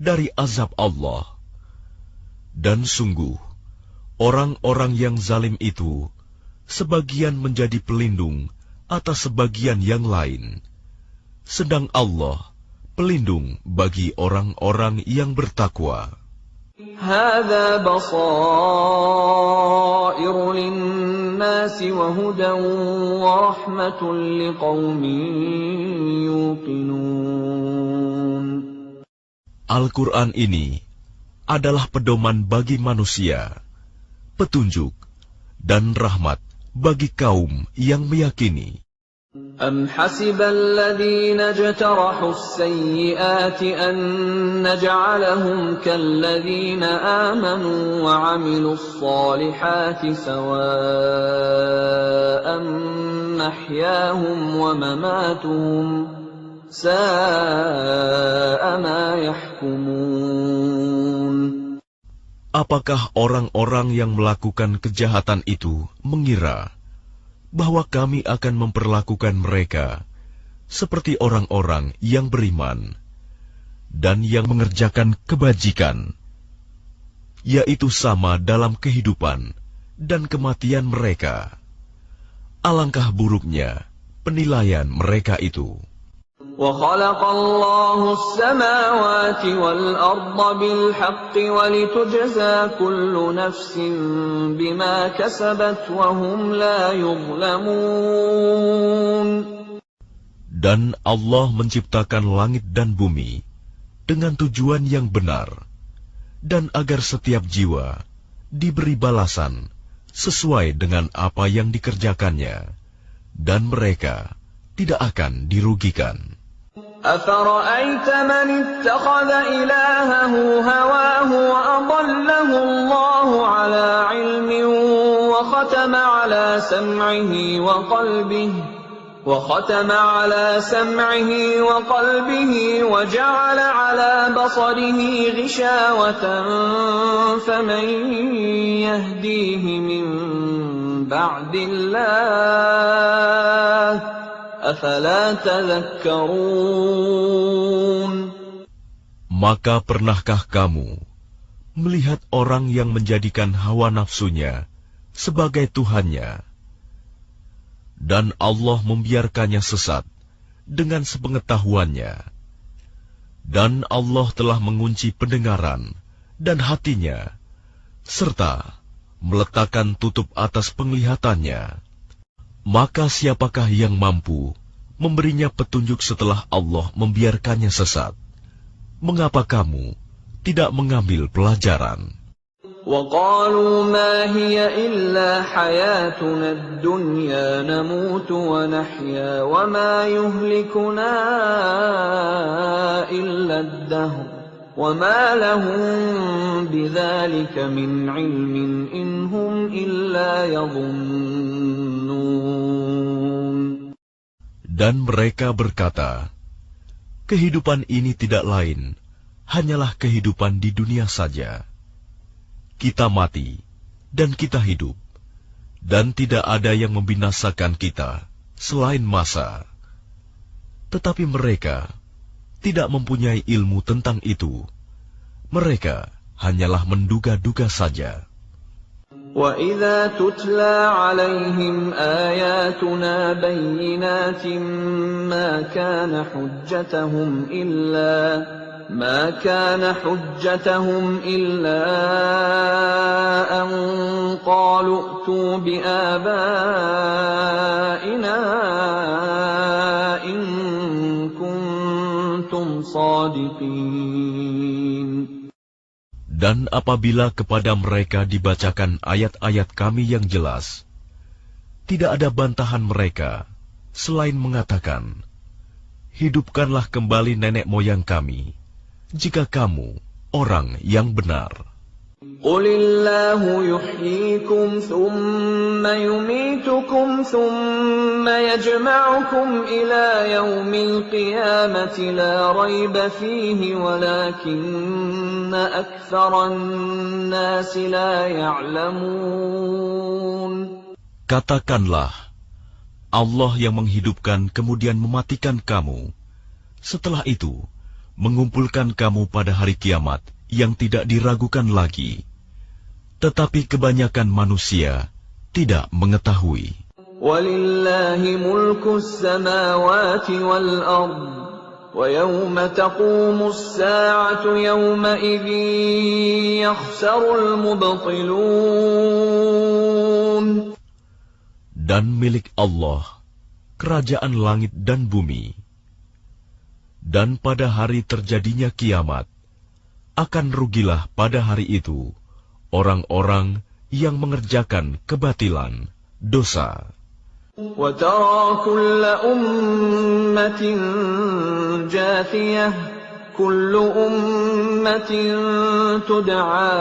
dari azab Allah. Dan sungguh, orang-orang yang zalim itu sebagian menjadi pelindung atas sebagian yang lain, sedang Allah pelindung bagi orang-orang yang bertakwa. Hadza basairu lin-nasi wa hudan wa rahmatun liqaumin yuqinun. Al-Quran ini adalah pedoman bagi manusia, petunjuk dan rahmat bagi kaum yang meyakini. Am hasibal ladzina jtarahu as-sayyi'ati an naj'alahum kalladzina amanu wa 'amilus salihati sawa'an mahyahum wa mamatuhum sa'a ma yahkumun. Apakah orang-orang yang melakukan kejahatan itu mengira bahwa kami akan memperlakukan mereka seperti orang-orang yang beriman dan yang mengerjakan kebajikan, yaitu sama dalam kehidupan dan kematian mereka? Alangkah buruknya penilaian mereka itu. وَخَلَقَ اللَّهُ السَّمَاوَاتِ وَالْأَرْضَ بِالْحَقِّ وَلِتُجْزَى كُلُّ نَفْسٍ بِمَا كَسَبَتْ وَهُمْ لَا يُظْلَمُونَ. Dan Allah menciptakan langit dan bumi dengan tujuan yang benar, dan agar setiap jiwa diberi balasan sesuai dengan apa yang dikerjakannya, dan mereka tidak akan dirugikan. أفرأيت من اتخذ إلهه هواه وأضله الله على علم وختم على سمعه وقلبه وجعل على بصره غشاوة فمن يهديه من بعد الله أفلا تذكرون. Maka pernahkah kamu melihat orang yang menjadikan hawa nafsunya sebagai Tuhannya, dan Allah membiarkannya sesat dengan sepengetahuannya, dan Allah telah mengunci pendengaran dan hatinya, serta meletakkan tutup atas penglihatannya. Maka siapakah yang mampu memberinya petunjuk setelah Allah membiarkannya sesat? Mengapa kamu tidak mengambil pelajaran? وَقَالُوا مَا هِيَ إِلَّا حَيَاتُنَا الدُّنْيَا نَمُوتُ وَنَحْيَا وَمَا يُهْلِكُنَا إِلَّا الدَّهْرُ وَمَا لَهُم بِذَلِكَ مِنْ عِلْمٍ إِنْ هُمْ إِلَّا يَظُنُّونَ. Dan mereka berkata, kehidupan ini tidak lain, hanyalah kehidupan di dunia saja. Kita mati, dan kita hidup, dan tidak ada yang membinasakan kita selain masa. Tetapi mereka tidak mempunyai ilmu tentang itu. Mereka hanyalah menduga-duga saja. وَإِذَا تُتْلَى عَلَيْهِمْ آيَاتُنَا بَيِّنَاتٍ مَا كَانَ حُجَّتَهُمْ إِلَّا أَنْ قَالُوا ائْتُوا بِآبَائِنَا إِنْ كُنْتُمْ صَادِقِينَ. Dan apabila kepada mereka dibacakan ayat-ayat kami yang jelas, tidak ada bantahan mereka selain mengatakan, hidupkanlah kembali nenek moyang kami, jika kamu orang yang benar. قُلِ اللَّهُ يُحْيِيكُمْ ثُمَّ يُمِيتُكُمْ ثُمَّ يَجْمَعُكُمْ إِلَى يَوْمِ الْقِيَامَةِ لَا رَيْبَ فِيهِ وَلَكِنَّ أَكْثَرَ النَّاسِ لَا يَعْلَمُونَ. Katakanlah, Allah yang menghidupkan kemudian mematikan kamu, setelah itu mengumpulkan kamu pada hari kiamat yang tidak diragukan lagi. Tetapi kebanyakan manusia tidak mengetahui. وَلِلَّهِ مُلْكُ السَّمَاوَاتِ وَالْأَرْضِ وَيَوْمَ تَقُومُ السَّاعَةُ يَوْمَئِذٍ يَخْسَرُ الْمُبْطِلُونَ. Dan milik Allah kerajaan langit dan bumi. Dan pada hari terjadinya kiamat, akan rugilah pada hari itu orang-orang yang mengerjakan kebatilan, dosa. وَتَرَى كُلَّ أُمَّةٍ جَاثِيَةً كُلُّ أُمَّةٍ تُدْعَى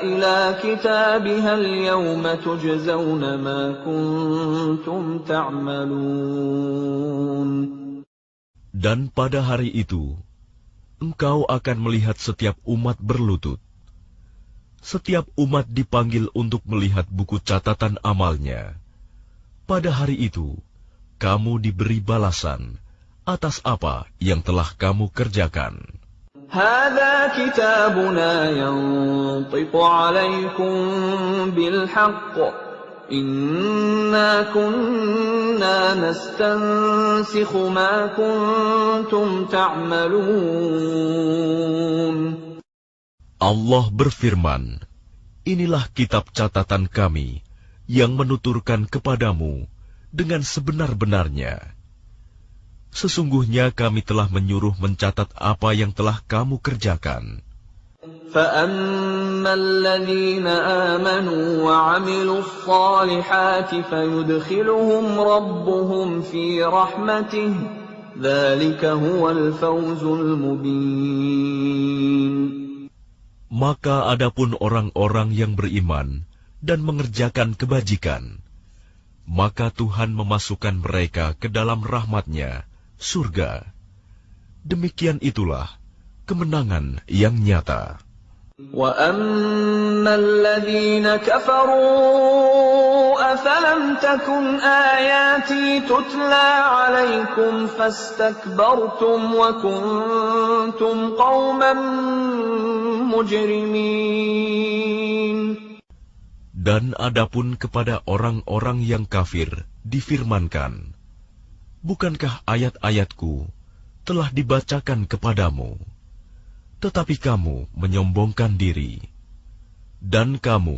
إِلَى كِتَابِهَا الْيَوْمَ تُجْزَوْنَ مَا كُنتُمْ تَعْمَلُونَ. Dan pada hari itu, engkau akan melihat setiap umat berlutut. Setiap umat dipanggil untuk melihat buku catatan amalnya. Pada hari itu, kamu diberi balasan atas apa yang telah kamu kerjakan. هَذَا كِتَابُنَا يَنطِقُ عَلَيْكُمْ بِالْحَقِّ إِنَّا كُنَّا نَسْتَنسِخُ مَا كُنتُمْ تَعْمَلُونَ. Allah berfirman, inilah kitab catatan kami yang menuturkan kepadamu dengan sebenar-benarnya. Sesungguhnya kami telah menyuruh mencatat apa yang telah kamu kerjakan. فَأَمَّا الَّذِينَ آمَنُوا وَعَمِلُوا الصَّالِحَاتِ فَيُدْخِلُهُمْ رَبُّهُمْ فِي رَحْمَتِهِ ذلك هو الفوز المبين. Maka adapun orang-orang yang beriman dan mengerjakan kebajikan, maka Tuhan memasukkan mereka ke dalam rahmat-Nya, surga. Demikian itulah kemenangan yang nyata. وَأَمَّا الَّذِينَ كَفَرُوا أَفَلَمْ تَكُنْ آيَاتِي تُتْلَى عَلَيْكُمْ فَاسْتَكْبَرْتُمْ وَكُنْتُمْ قَوْمًا مُجْرِمِينَ. Dan adapun kepada orang-orang yang kafir difirmankan, bukankah ayat-ayatku telah dibacakan kepadamu, tetapi kamu menyombongkan diri, dan kamu